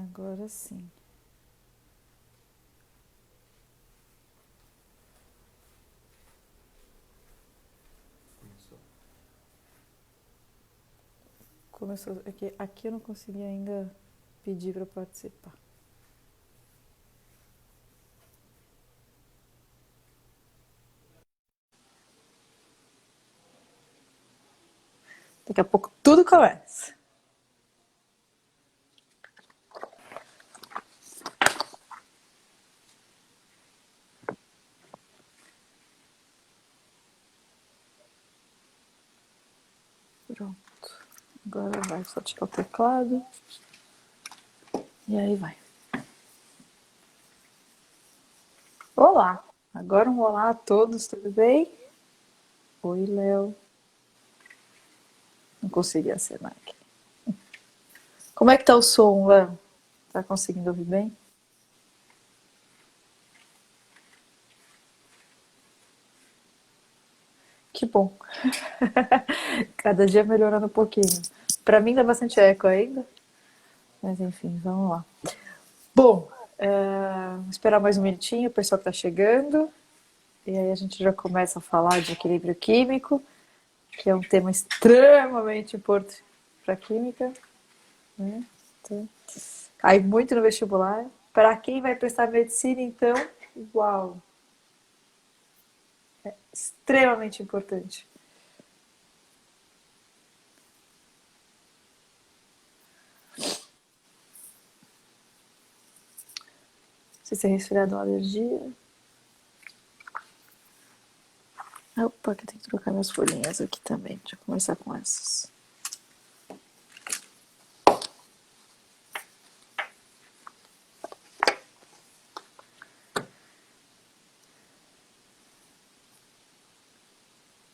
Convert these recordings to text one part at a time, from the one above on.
Agora sim. Começou. Aqui eu não consegui ainda pedir para participar. Daqui a pouco tudo começa. Pronto. Agora vai só tirar o teclado. E aí vai. Olá! Agora um olá a todos, tudo bem? Oi, Léo. Não consegui acenar aqui. Como é que tá o som, Léo? Tá conseguindo ouvir bem? Que bom. Cada dia melhorando um pouquinho. Pra mim dá bastante eco ainda, mas enfim, vamos lá. Bom, vou esperar mais um minutinho, o pessoal tá chegando. E aí a gente já começa a falar de equilíbrio químico, que é um tema extremamente importante para a química, né? Então, cai muito no vestibular. Para quem vai prestar medicina, então, uau, extremamente importante. Se você é resfriado ou alergia. Opa, que eu tenho que trocar minhas folhinhas aqui também. Deixa eu começar com essas.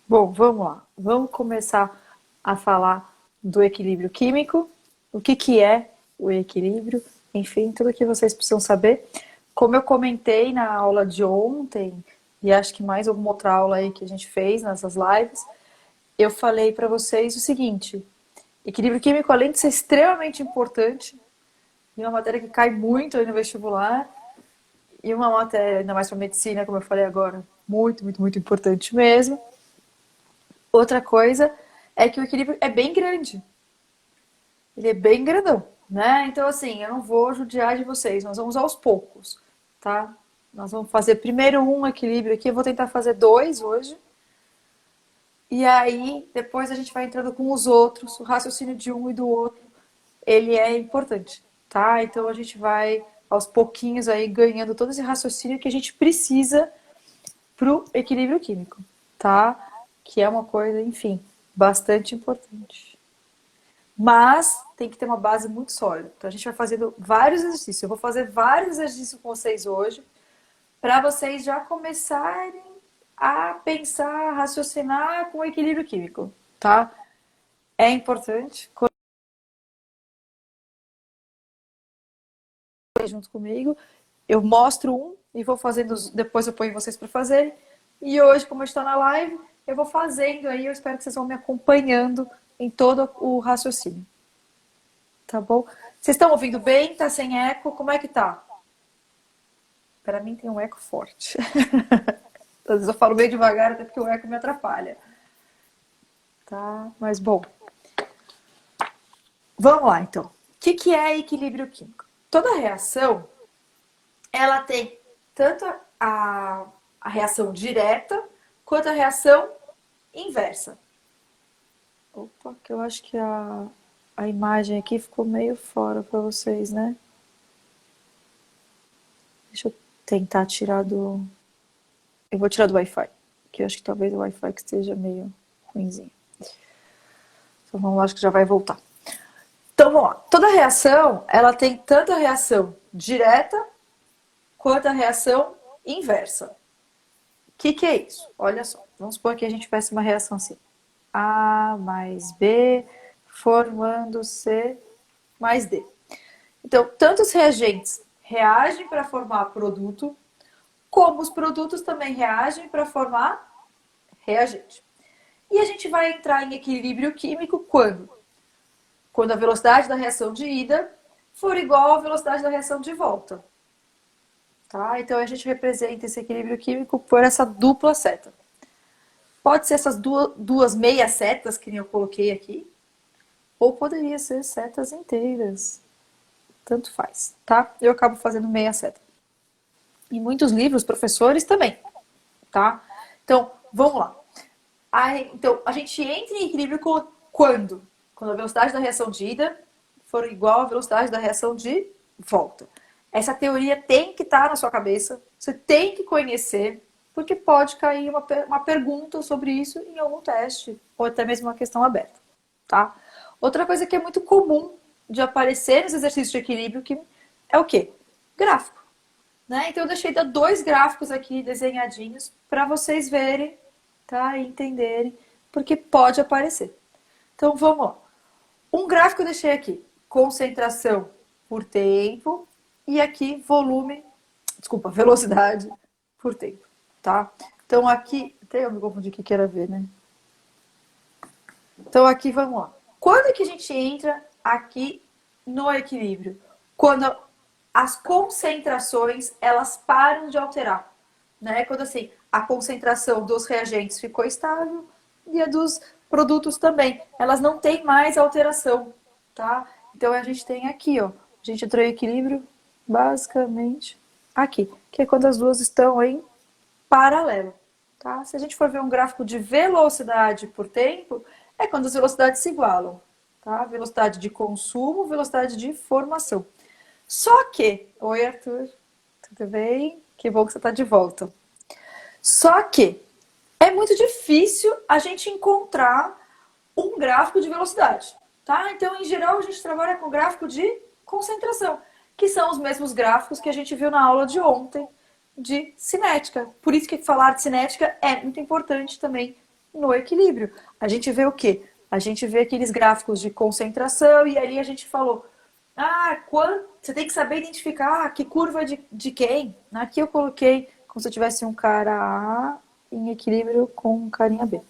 Bom, vamos lá. Vamos começar a falar do equilíbrio químico. O que é o equilíbrio? Enfim, tudo o que vocês precisam saber. Como eu comentei na aula de ontem, e acho que mais alguma outra aula aí que a gente fez nessas lives, eu falei para vocês o seguinte: equilíbrio químico, além de ser extremamente importante, e uma matéria que cai muito aí no vestibular, e uma matéria, ainda mais para medicina, como eu falei agora, muito, muito, muito importante mesmo. Outra coisa é que o equilíbrio é bem grande. Ele é bem grandão, né? Então, assim, eu não vou judiar de vocês, nós vamos aos poucos, tá? Nós vamos fazer primeiro um equilíbrio aqui, eu vou tentar fazer dois hoje. E aí, depois a gente vai entrando com os outros, o raciocínio de um e do outro, ele é importante, tá? Então a gente vai aos pouquinhos aí ganhando todo esse raciocínio que a gente precisa pro equilíbrio químico, tá? Que é uma coisa, enfim, bastante importante. Mas tem que ter uma base muito sólida. Então a gente vai fazendo vários exercícios. Eu vou fazer vários exercícios com vocês hoje, para vocês já começarem a pensar, a raciocinar com o equilíbrio químico, tá? É importante. Junto comigo, eu mostro um e vou fazendo, depois eu ponho vocês para fazerem. E hoje, como eu estou na live, eu vou fazendo aí, eu espero que vocês vão me acompanhando em todo o raciocínio. Tá bom? Vocês estão ouvindo bem? Tá sem eco? Como é que tá? Para mim tem um eco forte. Às vezes eu falo bem devagar, até porque o eco me atrapalha. Tá? Mas bom, vamos lá então. O que é equilíbrio químico? Toda reação, ela tem tanto a reação direta quanto a reação inversa. Opa, que eu acho que a imagem aqui ficou meio fora para vocês, né? Deixa eu tentar tirar do... Eu vou tirar do Wi-Fi, que eu acho que talvez o Wi-Fi que esteja meio ruinzinho. Então vamos lá, acho que já vai voltar. Então vamos lá. Toda reação, ela tem tanto a reação direta quanto a reação inversa. O que é isso? Olha só, vamos supor que a gente tivesse uma reação assim. A mais B formando C mais D. Então, tanto os reagentes reagem para formar produto, como os produtos também reagem para formar reagente. E a gente vai entrar em equilíbrio químico quando? Quando a velocidade da reação de ida for igual à velocidade da reação de volta. Tá? Então a gente representa esse equilíbrio químico por essa dupla seta. Pode ser essas duas meias setas que eu coloquei aqui, ou poderia ser setas inteiras. Tanto faz, tá? Eu acabo fazendo meia seta. Em muitos livros, professores também, tá? Então, vamos lá. Então, a gente entra em equilíbrio quando? Quando a velocidade da reação de ida for igual à velocidade da reação de volta. Essa teoria tem que estar na sua cabeça, você tem que conhecer, porque pode cair uma pergunta sobre isso em algum teste, ou até mesmo uma questão aberta, tá? Outra coisa que é muito comum de aparecer nos exercícios de equilíbrio que é o quê? Gráfico. Né? Então eu deixei dois gráficos aqui desenhadinhos para vocês verem, tá? E entenderem, porque pode aparecer. Então vamos lá. Um gráfico eu deixei aqui, concentração por tempo, e aqui volume, desculpa, velocidade por tempo, tá? Então aqui, até eu me confundi o que era ver, né? Então aqui vamos lá. Quando é que a gente entra aqui no equilíbrio? Quando as concentrações elas param de alterar, né? Quando assim a concentração dos reagentes ficou estável e a dos produtos também, elas não têm mais alteração, tá? Então a gente tem aqui, ó, a gente entrou em equilíbrio basicamente aqui, que é quando as duas estão em paralelo, tá? Se a gente for ver um gráfico de velocidade por tempo, é quando as velocidades se igualam, tá? Velocidade de consumo, velocidade de formação. Só que, oi Arthur, tudo bem? Que bom que você está de volta. Só que é muito difícil a gente encontrar um gráfico de velocidade, tá? Então, em geral, a gente trabalha com gráfico de concentração, que são os mesmos gráficos que a gente viu na aula de ontem de cinética. Por isso que falar de cinética é muito importante também no equilíbrio. A gente vê o quê? A gente vê aqueles gráficos de concentração e ali a gente falou, você tem que saber identificar que curva de quem. Aqui eu coloquei como se eu tivesse um cara A em equilíbrio com um carinha B,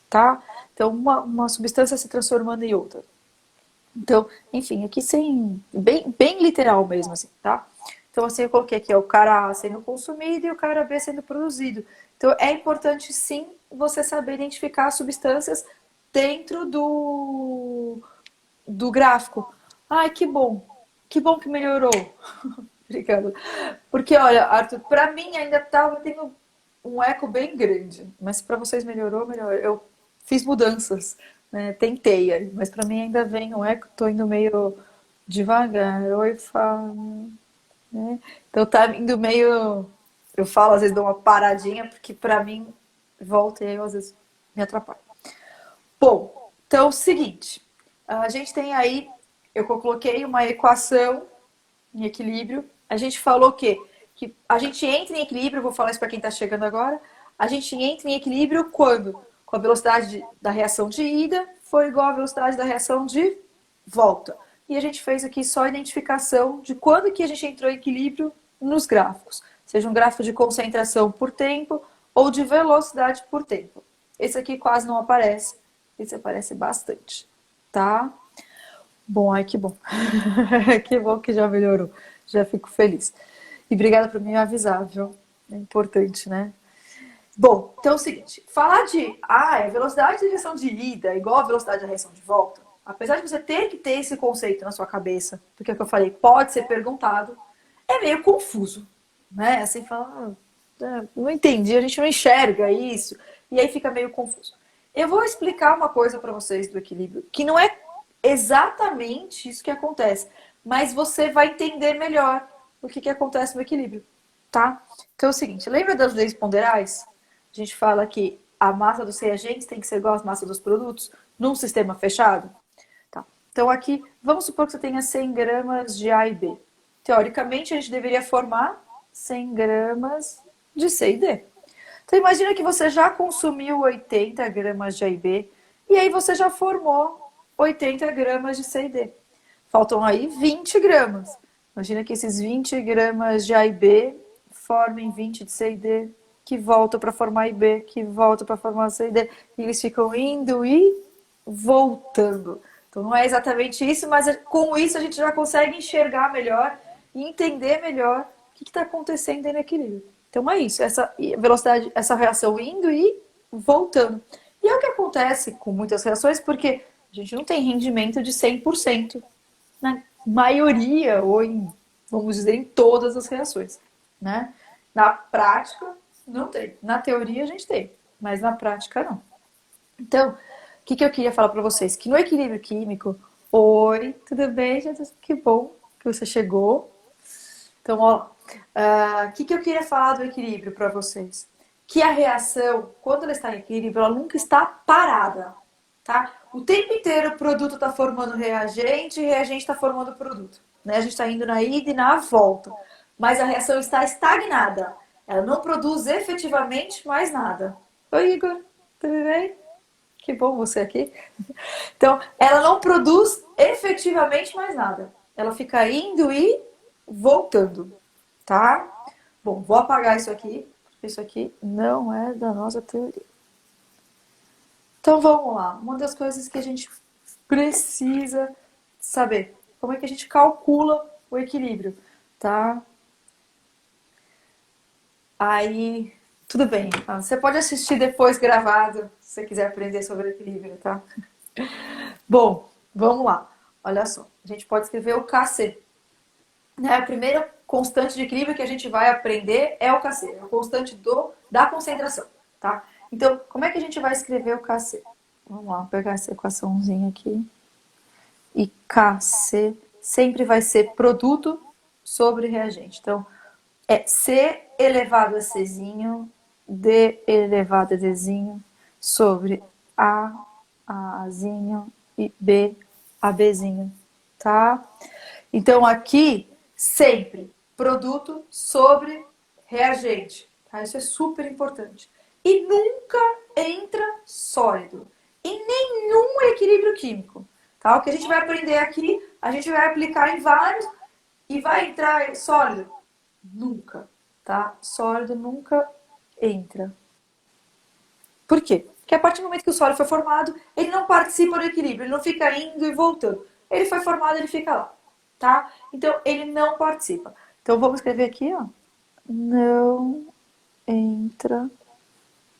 tá? Então, uma substância se transformando em outra. Então, enfim, aqui bem literal mesmo, assim, tá? Então, assim, eu coloquei aqui, ó, o cara A sendo consumido e o cara B sendo produzido. Então, é importante, sim, você saber identificar as substâncias dentro do gráfico. Ai, que bom. Que bom que melhorou. Obrigada. Porque, olha, Arthur, para mim ainda tendo um eco bem grande. Mas para vocês melhorou, melhor. Eu fiz mudanças, né? Tentei aí, mas para mim ainda vem um eco, tô indo meio devagar. Oi, fala, né? Então tá indo meio. Eu falo, às vezes dou uma paradinha, porque para mim volta e aí eu, às vezes me atrapalho. Bom, então é o seguinte, a gente tem aí, eu coloquei uma equação em equilíbrio. A gente falou que a gente entra em equilíbrio, vou falar isso para quem está chegando agora, a gente entra em equilíbrio quando? Com a velocidade da reação de ida for igual à velocidade da reação de volta. E a gente fez aqui só a identificação de quando que a gente entrou em equilíbrio nos gráficos. Seja um gráfico de concentração por tempo ou de velocidade por tempo. Esse aqui quase não aparece, esse aparece bastante, tá? Bom, ai que bom. Que bom que já melhorou. Já fico feliz. E obrigada por me avisar, viu? É importante, né? Bom, então é o seguinte, falar de a velocidade de reação de ida é igual à velocidade da reação de volta, apesar de você ter que ter esse conceito na sua cabeça, porque é o que eu falei, pode ser perguntado, é meio confuso, né? Assim, fala, não entendi, a gente não enxerga isso, e aí fica meio confuso. Eu vou explicar uma coisa para vocês do equilíbrio, que não é exatamente isso que acontece, mas você vai entender melhor o que acontece no equilíbrio, tá? Então é o seguinte, lembra das leis ponderais? A gente fala que a massa dos reagentes tem que ser igual à massa dos produtos num sistema fechado. Tá. Então aqui, vamos supor que você tenha 100 gramas de A e B. Teoricamente, a gente deveria formar 100 gramas de C e D. Então imagina que você já consumiu 80 gramas de A e B e aí você já formou 80 gramas de C e D. Faltam aí 20 gramas. Imagina que esses 20 gramas de A e B formem 20 de C e D, que volta para formar IB, que volta para formar C e D. E eles ficam indo e voltando. Então não é exatamente isso, mas com isso a gente já consegue enxergar melhor e entender melhor o que está acontecendo aí no equilíbrio. Então é isso, essa velocidade, essa reação indo e voltando. E é o que acontece com muitas reações, porque a gente não tem rendimento de 100% na maioria, ou em, vamos dizer, em todas as reações, né? Na prática, não tem. Na teoria, a gente tem, mas na prática, não. Então, o que eu queria falar para vocês? Que no equilíbrio químico, oi, tudo bem, Jesus? Que bom que você chegou. Então, ó, o que eu queria falar do equilíbrio para vocês? Que a reação, quando ela está em equilíbrio, ela nunca está parada, tá? O tempo inteiro o produto está formando reagente e reagente está formando produto, né? A gente está indo na ida e na volta, mas a reação está estagnada. Ela não produz efetivamente mais nada. Oi, Igor, tudo bem? Que bom você aqui. Então, ela não produz efetivamente mais nada. Ela fica indo e voltando, tá? Bom, vou apagar isso aqui, porque isso aqui não é da nossa teoria. Então vamos lá. Uma das coisas que a gente precisa saber, como é que a gente calcula o equilíbrio, tá? Aí, tudo bem. Você pode assistir depois gravado, se você quiser aprender sobre equilíbrio, tá? Bom, vamos lá. Olha só, a gente pode escrever o Kc. Né? A primeira constante de equilíbrio que a gente vai aprender é o Kc, a constante da concentração, tá? Então, como é que a gente vai escrever o Kc? Vamos lá, pegar essa equaçãozinha aqui. E Kc sempre vai ser produto sobre reagente. Então, é C elevado a Czinho, D elevado a Dzinho, sobre Azinho e B a Bzinho, tá? Então, aqui, sempre produto sobre reagente, tá? Isso é super importante. E nunca entra sólido em nenhum equilíbrio químico, tá? O que a gente vai aprender aqui, a gente vai aplicar em vários e vai entrar sólido? Nunca, tá? Sólido nunca entra. Por quê? Porque a partir do momento que o sólido foi formado, ele não participa do equilíbrio, ele não fica indo e voltando. Ele foi formado, ele fica lá, tá? Então, ele não participa. Então, vamos escrever aqui, ó. Não entra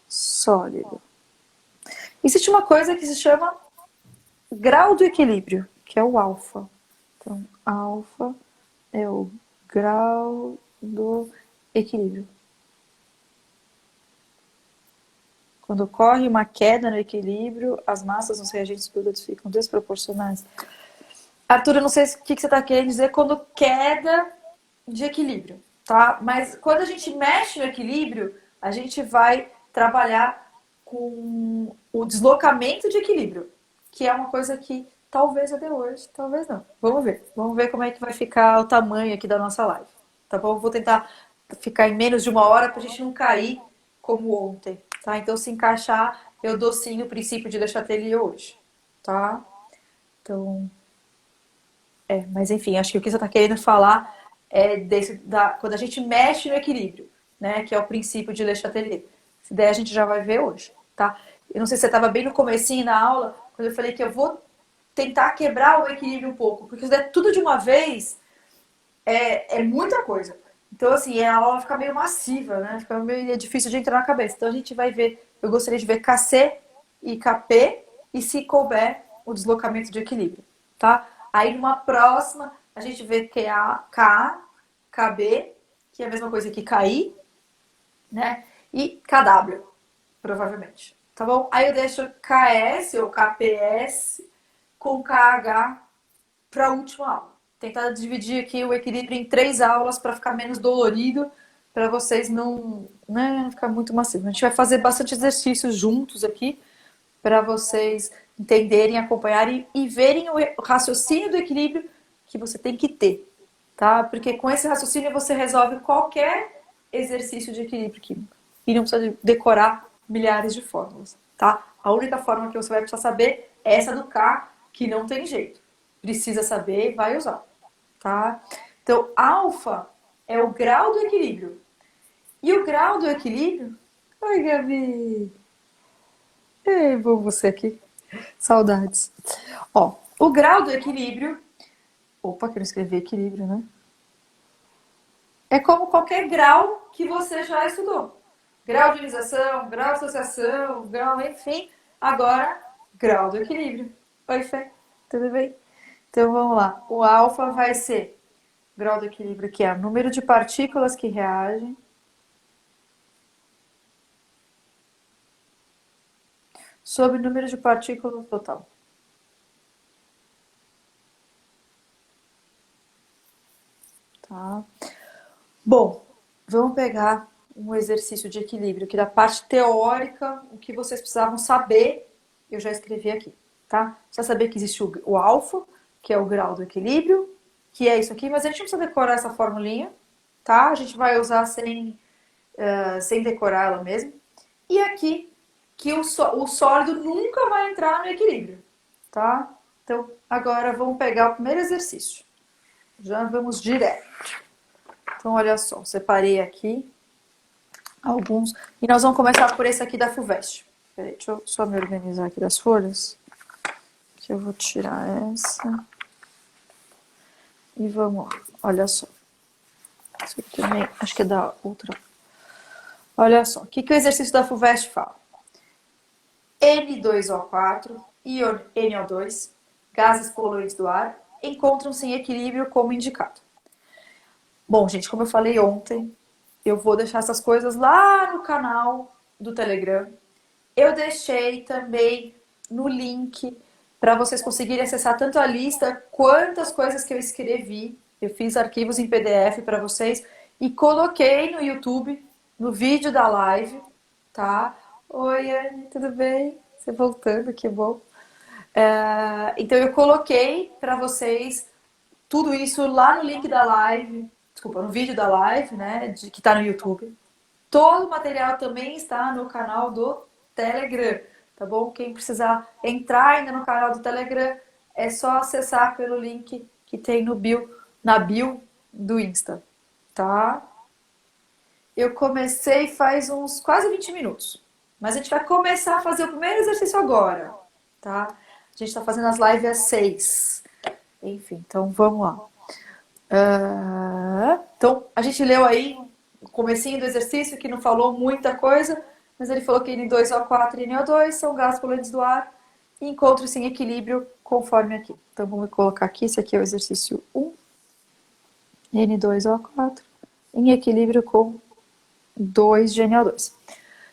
sólido. Existe uma coisa que se chama grau do equilíbrio, que é o alfa. Então, alfa é o grau do equilíbrio. Quando ocorre uma queda no equilíbrio, as massas nos reagentes e produtos ficam desproporcionais. Arthur, eu não sei o que você está querendo dizer quando queda de equilíbrio, tá? Mas quando a gente mexe no equilíbrio, a gente vai trabalhar com o deslocamento de equilíbrio, que é uma coisa que talvez até hoje, talvez não. Vamos ver. Vamos ver como é que vai ficar o tamanho aqui da nossa live. Tá bom? Vou tentar ficar em menos de uma hora para a gente não cair como ontem, tá? Então, se encaixar, eu dou sim o princípio de Le Chatelier hoje, tá? Então, mas enfim, acho que o que você está querendo falar é quando a gente mexe no equilíbrio, né? Que é o princípio de Le Chatelier. Essa ideia a gente já vai ver hoje, tá? Eu não sei se você estava bem no comecinho na aula, quando eu falei que eu vou tentar quebrar o equilíbrio um pouco, porque se der tudo de uma vez, é muita coisa. Então, assim, a aula fica meio massiva, né? Fica meio difícil de entrar na cabeça. Então, a gente vai ver, eu gostaria de ver Kc e Kp, e se couber, o deslocamento de equilíbrio, tá? Aí, numa próxima, a gente vê Ka, Kb, que é a mesma coisa que Ki, né? E Kw, provavelmente, tá bom? Aí eu deixo Ks ou Kps com Kh para a última aula. Tentar dividir aqui o equilíbrio em 3 aulas para ficar menos dolorido, para vocês não ficar muito massivo. A gente vai fazer bastante exercícios juntos aqui para vocês entenderem, acompanharem e verem o raciocínio do equilíbrio que você tem que ter, tá? Porque com esse raciocínio você resolve qualquer exercício de equilíbrio químico e não precisa decorar milhares de fórmulas, tá? A única fórmula que você vai precisar saber é essa do K, que não tem jeito. Precisa saber e vai usar, tá? Então, alfa é o grau do equilíbrio. E o grau do equilíbrio... Oi, Gabi! Ei, bom você aqui. Saudades. Ó, O grau do equilíbrio... Opa, quero escrever equilíbrio, né? É como qualquer grau que você já estudou. Grau de ionização, grau de associação, grau, enfim. Agora, grau do equilíbrio. Oi, Fê, tudo bem? Então vamos lá. O alfa vai ser grau do equilíbrio, que é o número de partículas que reagem sobre o número de partículas total. Tá? Bom, vamos pegar um exercício de equilíbrio, que da parte teórica, o que vocês precisavam saber, eu já escrevi aqui, tá? Precisa saber que existe o alfa, que é o grau do equilíbrio, que é isso aqui, mas a gente não precisa decorar essa formulinha, tá? A gente vai usar sem decorar ela mesmo. E aqui, que o sólido nunca vai entrar no equilíbrio, tá? Então, agora vamos pegar o primeiro exercício. Já vamos direto. Então, olha só, separei aqui alguns. E nós vamos começar por esse aqui da FUVEST. Peraí, deixa eu só me organizar aqui das folhas. Que eu vou tirar essa. E vamos lá. Olha só. Isso aqui também, acho que é da outra. Olha só, o que o exercício da FUVEST fala? N2O4 e NO2, gases poluentes do ar, encontram-se em equilíbrio como indicado. Bom, gente, como eu falei ontem, eu vou deixar essas coisas lá no canal do Telegram. Eu deixei também no link para vocês conseguirem acessar tanto a lista quanto as coisas que eu escrevi. Eu fiz arquivos em PDF para vocês e coloquei no YouTube, no vídeo da live, tá? Oi, Anne, tudo bem? Você voltando, que bom. Então eu coloquei para vocês tudo isso lá no link da live, desculpa, no vídeo da live, né, que está no YouTube. Todo o material também está no canal do Telegram, tá bom? Quem precisar entrar ainda no canal do Telegram, é só acessar pelo link que tem no na bio do Insta, tá? Eu comecei faz uns quase 20 minutos, mas a gente vai começar a fazer o primeiro exercício agora, tá? A gente está fazendo as lives às 6. Enfim, então vamos lá. Então, a gente leu aí o comecinho do exercício, que não falou muita coisa, mas ele falou que N2O4 e NO2 são gases poluentes do ar e encontram-se em equilíbrio conforme aqui. Então, vamos colocar aqui, esse aqui é o exercício 1. N2O4 em equilíbrio com 2 de NO2.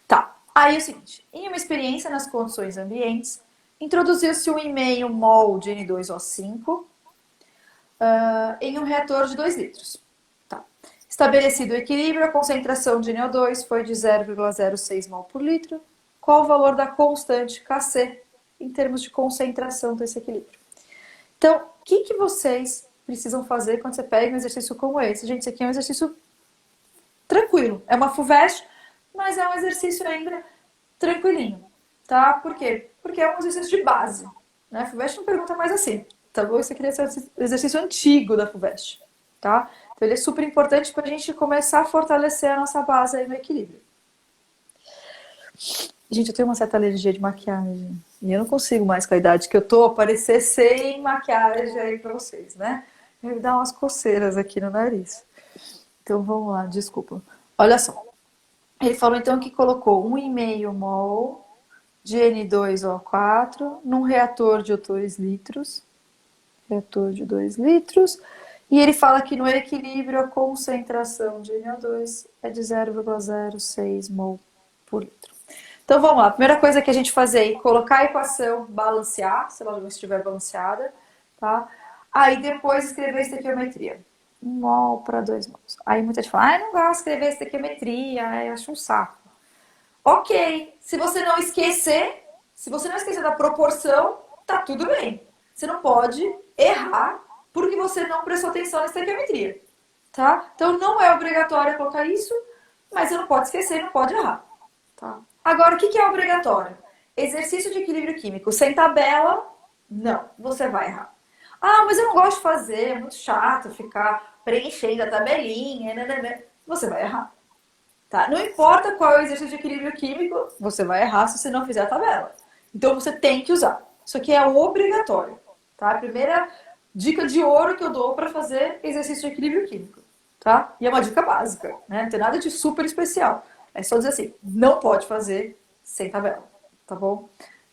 Tá, aí é o seguinte, em uma experiência nas condições ambientes, introduziu-se 1,5 mol de N2O5 em um reator de 2 litros. Tá. Estabelecido o equilíbrio, a concentração de NO2 foi de 0,06 mol por litro. Qual o valor da constante Kc em termos de concentração desse equilíbrio? Então, o que vocês precisam fazer quando você pega um exercício como esse? Gente, esse aqui é um exercício tranquilo. É uma FUVEST, mas é um exercício ainda tranquilinho. Tá? Por quê? Porque é um exercício de base. Né? A FUVEST não pergunta mais assim. Tá bom? Esse aqui é o exercício antigo da FUVEST. Tá? Então ele é super importante para a gente começar a fortalecer a nossa base aí no equilíbrio. Gente, eu tenho uma certa alergia de maquiagem. E eu não consigo mais, com a idade que eu tô, aparecer sem maquiagem aí pra vocês, né? Me dá umas coceiras aqui no nariz. Então vamos lá, desculpa. Olha só. Ele falou então que colocou 1,5 mol de N2O4 num reator de 2 litros. Reator de 2 litros. E ele fala que no equilíbrio a concentração de NO2 é de 0,06 mol por litro. Então vamos lá, a primeira coisa que a gente fazer é colocar a equação, balancear, se ela não estiver balanceada, tá? Aí depois escrever a estequiometria. 1 mol para 2 mols. Aí muita gente fala, não gosto de escrever estequiometria, eu acho um saco. Ok, se você não esquecer da proporção, tá tudo bem. Você não pode errar porque você não prestou atenção na estequiometria, tá? Então não é obrigatório colocar isso, mas você não pode esquecer, não pode errar, tá? Agora, o que é obrigatório? Exercício de equilíbrio químico sem tabela, não, você vai errar. Ah, mas eu não gosto de fazer, é muito chato ficar preenchendo a tabelinha, né? Você vai errar. Tá? Não importa qual é o exercício de equilíbrio químico, você vai errar se você não fizer a tabela. Então você tem que usar. Isso aqui é obrigatório. tá? A primeira dica de ouro que eu dou para fazer exercício de equilíbrio químico, tá? E é uma dica básica, né? Não tem nada de super especial. É só dizer assim, não pode fazer sem tabela, tá bom?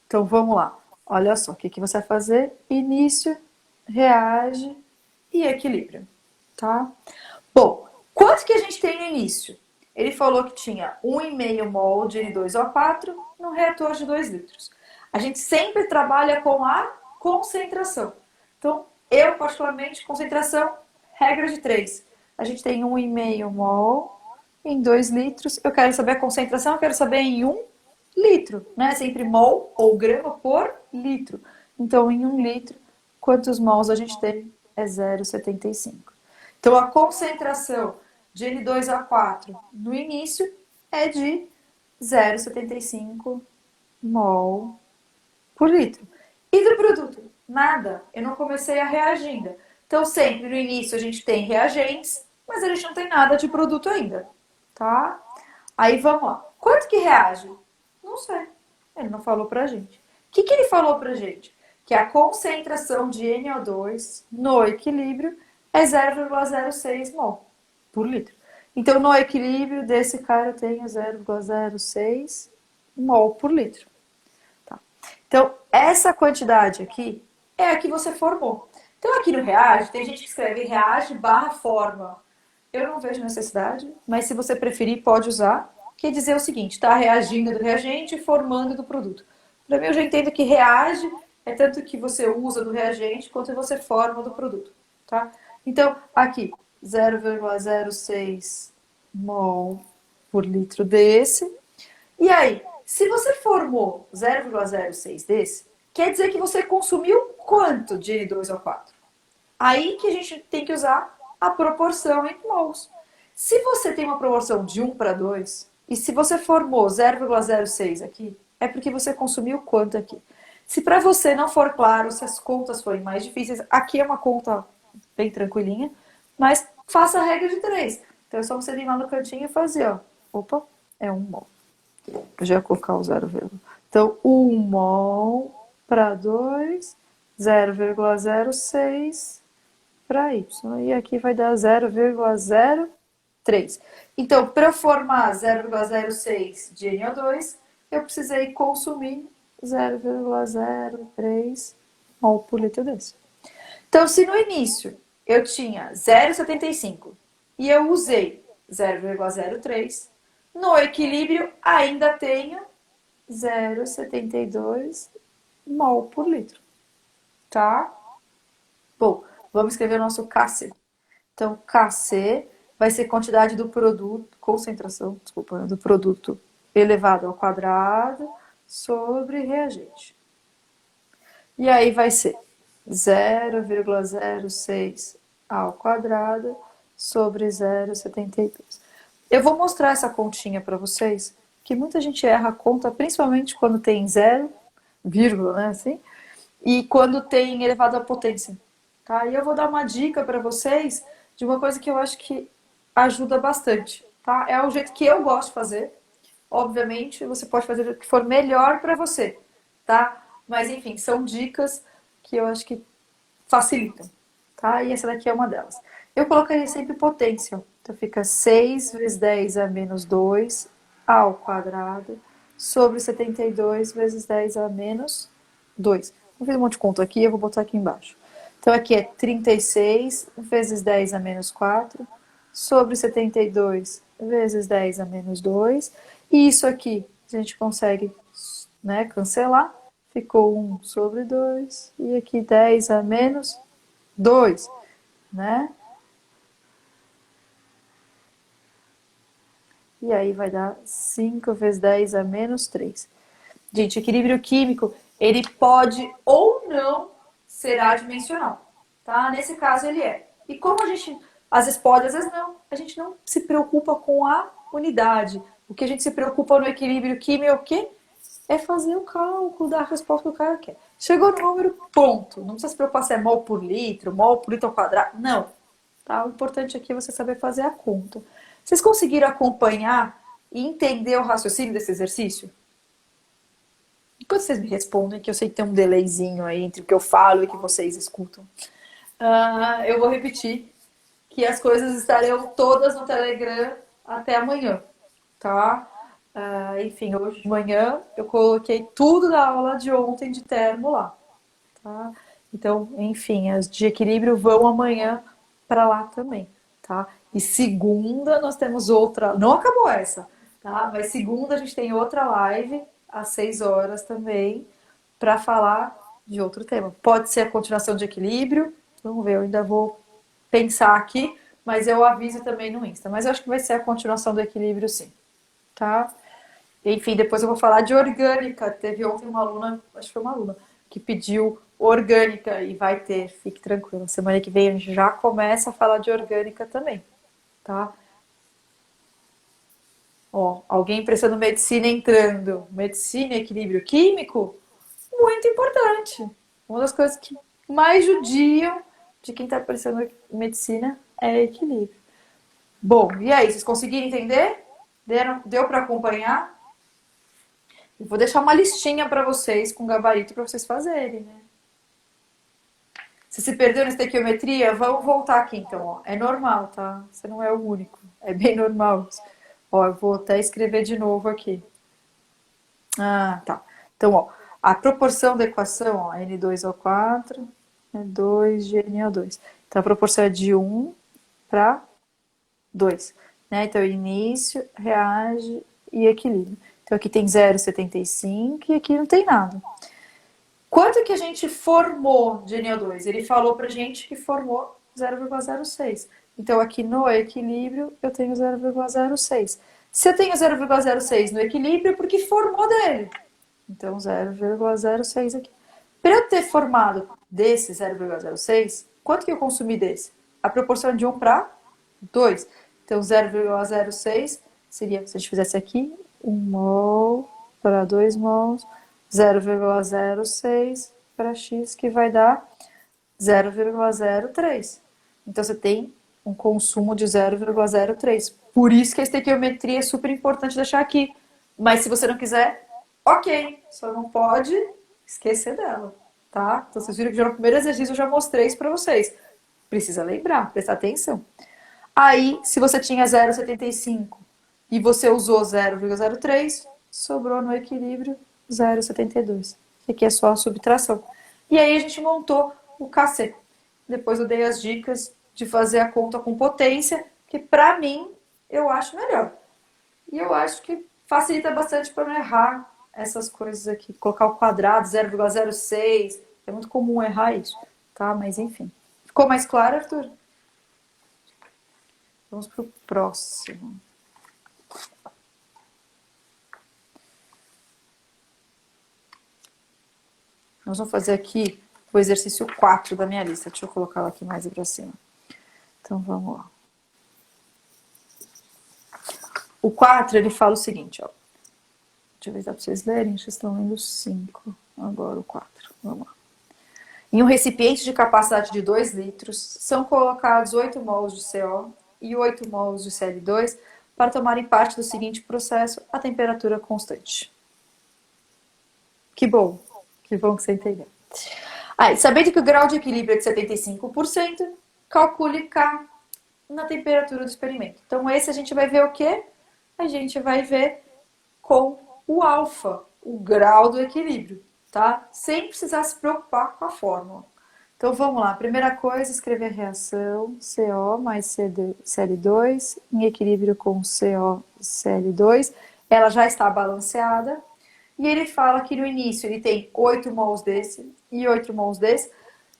Então vamos lá. Olha só, o que você vai fazer? Início, reage e equilíbrio, tá? Bom, quanto que a gente tem no início? Ele falou que tinha 1,5 mol de N2O4 num reator de 2 litros. A gente sempre trabalha com a concentração. Então, eu particularmente, concentração, regra de 3. A gente tem 1,5 mol em 2 litros. Eu quero saber a concentração, eu quero saber em 1 litro, né? Sempre mol ou grama por litro. Então, em 1 litro, quantos mols a gente tem? É 0,75. Então, a concentração de N2O4 no início é de 0,75 mol por litro. E do produto? Nada. Eu não comecei a reagir ainda. Então, sempre no início a gente tem reagentes, mas a gente não tem nada de produto ainda, tá? Aí vamos lá. Quanto que reage? Não sei. Ele não falou pra gente. O que ele falou pra gente? Que a concentração de NO2 no equilíbrio é 0,06 mol por litro. Então, no equilíbrio desse cara eu tenho 0,06 mol por litro. Tá. Então, essa quantidade aqui é a que você formou. Então, aqui no reage, tem gente que escreve reage barra forma. Eu não vejo necessidade, mas se você preferir, pode usar. Quer dizer o seguinte, está reagindo do reagente e formando do produto. Para mim, eu já entendo que reage é tanto que você usa do reagente quanto você forma do produto, tá? Então, aqui, 0,06 mol por litro desse. E aí, se você formou 0,06 desse, quer dizer que você consumiu quanto de N2O4? Aí que a gente tem que usar a proporção em mols. Se você tem uma proporção de 1 para 2, e se você formou 0,06 aqui, é porque você consumiu quanto aqui. Se para você não for claro, se as contas forem mais difíceis, aqui é uma conta bem tranquilinha, mas faça a regra de 3. Então é só você vir lá no cantinho e fazer, ó. Opa, é 1 mol. Eu já vou colocar o 0, então 1 mol para 2, 0,06 para Y. E aqui vai dar 0,03. Então, para eu formar 0,06 de NO2, eu precisei consumir 0,03 mol por litro desse. Então, se no início eu tinha 0,75 e eu usei 0,03, no equilíbrio ainda tenho 0,72 mol por litro. Tá? Bom, vamos escrever o nosso KC. Então, KC vai ser quantidade do produto, concentração, desculpa, do produto elevado ao quadrado sobre reagente. E aí vai ser 0,06 ao quadrado sobre 0,72. Eu vou mostrar essa continha para vocês, que muita gente erra a conta, principalmente quando tem zero, vírgula, né, assim, e quando tem elevado à potência. Tá? E eu vou dar uma dica para vocês de uma coisa que eu acho que ajuda bastante. Tá? É o jeito que eu gosto de fazer. Obviamente, você pode fazer o que for melhor para você. Tá? Mas, enfim, são dicas que eu acho que facilitam. Tá? E essa daqui é uma delas. Eu colocaria sempre potência. Então, fica 6 vezes 10 a menos 2 ao quadrado sobre 72 vezes 10 a menos 2. Eu fiz um monte de conta aqui, eu vou botar aqui embaixo. Então, aqui é 36 vezes 10 a menos 4 sobre 72 vezes 10 a menos 2. E isso aqui a gente consegue, né, cancelar. Ficou 1 sobre 2. E aqui 10 a menos 2, né? E aí vai dar 5 vezes 10 a menos 3. Gente, equilíbrio químico, ele pode ou não ser adimensional, tá? Nesse caso ele é. E como a gente, às vezes pode, às vezes não, a gente não se preocupa com a unidade. O que a gente se preocupa no equilíbrio químico é o quê? É fazer o cálculo da resposta que o cara quer. Chegou no número, ponto. Não precisa se preocupar se é mol por litro ao quadrado. Não. Tá? O importante aqui é você saber fazer a conta. Vocês conseguiram acompanhar e entender o raciocínio desse exercício? Enquanto vocês me respondem, que eu sei que tem um delayzinho aí entre o que eu falo e o que vocês escutam, eu vou repetir que as coisas estarão todas no Telegram até amanhã, tá? Enfim, hoje de manhã eu coloquei tudo da aula de ontem de termo lá, tá? Então, enfim, as de equilíbrio vão amanhã para lá também, tá? E segunda nós temos outra, não acabou essa, tá? Mas segunda a gente tem outra live às 6 horas também para falar de outro tema. Pode ser a continuação de equilíbrio, vamos ver, eu ainda vou pensar aqui, mas eu aviso também no Insta. Mas eu acho que vai ser a continuação do equilíbrio, sim, tá? Enfim, depois eu vou falar de orgânica. Teve ontem uma aluna, acho que foi uma aluna, que pediu orgânica e vai ter, fique tranquila. Semana que vem a gente já começa a falar de orgânica também, tá? Ó, alguém prestando medicina entrando. Medicina e equilíbrio químico, muito importante. Uma das coisas que mais judiam de quem está prestando medicina é equilíbrio. Bom, e aí, vocês conseguiram entender? Deu para acompanhar? Eu vou deixar uma listinha para vocês com gabarito para vocês fazerem, né? Se perdeu na estequiometria, vamos voltar aqui então. Ó. É normal, tá? Você não é o único. É bem normal. Ó, eu vou até escrever de novo aqui. Ah, tá. Então, ó, a proporção da equação, ó, N2O4 é 2 de NO2. Então, a proporção é de 1 para 2. Né? Então, início, reage e equilíbrio. Então, aqui tem 0,75 e aqui não tem nada. Quanto que a gente formou de NO2? Ele falou pra gente que formou 0,06. Então, aqui no equilíbrio, eu tenho 0,06. Se eu tenho 0,06 no equilíbrio, é porque formou dele. Então, 0,06 aqui. Para eu ter formado desse 0,06, quanto que eu consumi desse? A proporção é de 1 para 2. Então, 0,06 seria, se a gente fizesse aqui, 1 mol para 2 mols, 0,06 para x, que vai dar 0,03. Então, você tem um consumo de 0,03. Por isso que a estequiometria é super importante deixar aqui. Mas se você não quiser, ok. Só não pode esquecer dela, tá? Então, vocês viram que já no primeiro exercício eu já mostrei isso para vocês. Precisa lembrar, prestar atenção. Aí, se você tinha 0,75 e você usou 0,03, sobrou no equilíbrio 0,72. Aqui é só a subtração. E aí a gente montou o KC. Depois eu dei as dicas de fazer a conta com potência, que pra mim eu acho melhor. E eu acho que facilita bastante para não errar essas coisas aqui. Colocar o quadrado 0,06, é muito comum errar isso, tá? Mas enfim. Ficou mais claro, Arthur? Vamos pro próximo. Nós vamos fazer aqui o exercício 4 da minha lista. Deixa eu colocá-lo aqui mais para cima. Então, vamos lá. O 4, ele fala o seguinte, ó. Deixa eu ver se dá para vocês lerem. Vocês estão lendo o 5. Agora o 4. Vamos lá. Em um recipiente de capacidade de 2 litros, são colocados 8 mols de CO e 8 mols de Cl2 para tomarem parte do seguinte processo a temperatura constante. Que bom que você entendeu. Aí, sabendo que o grau de equilíbrio é de 75%, calcule K na temperatura do experimento. Então, esse a gente vai ver o quê? A gente vai ver com o alfa, o grau do equilíbrio, tá? Sem precisar se preocupar com a fórmula. Então, vamos lá. Primeira coisa, escrever a reação CO mais Cl2 em equilíbrio com CO e Cl2. Ela já está balanceada. E ele fala que no início ele tem 8 mols desse e 8 mols desse,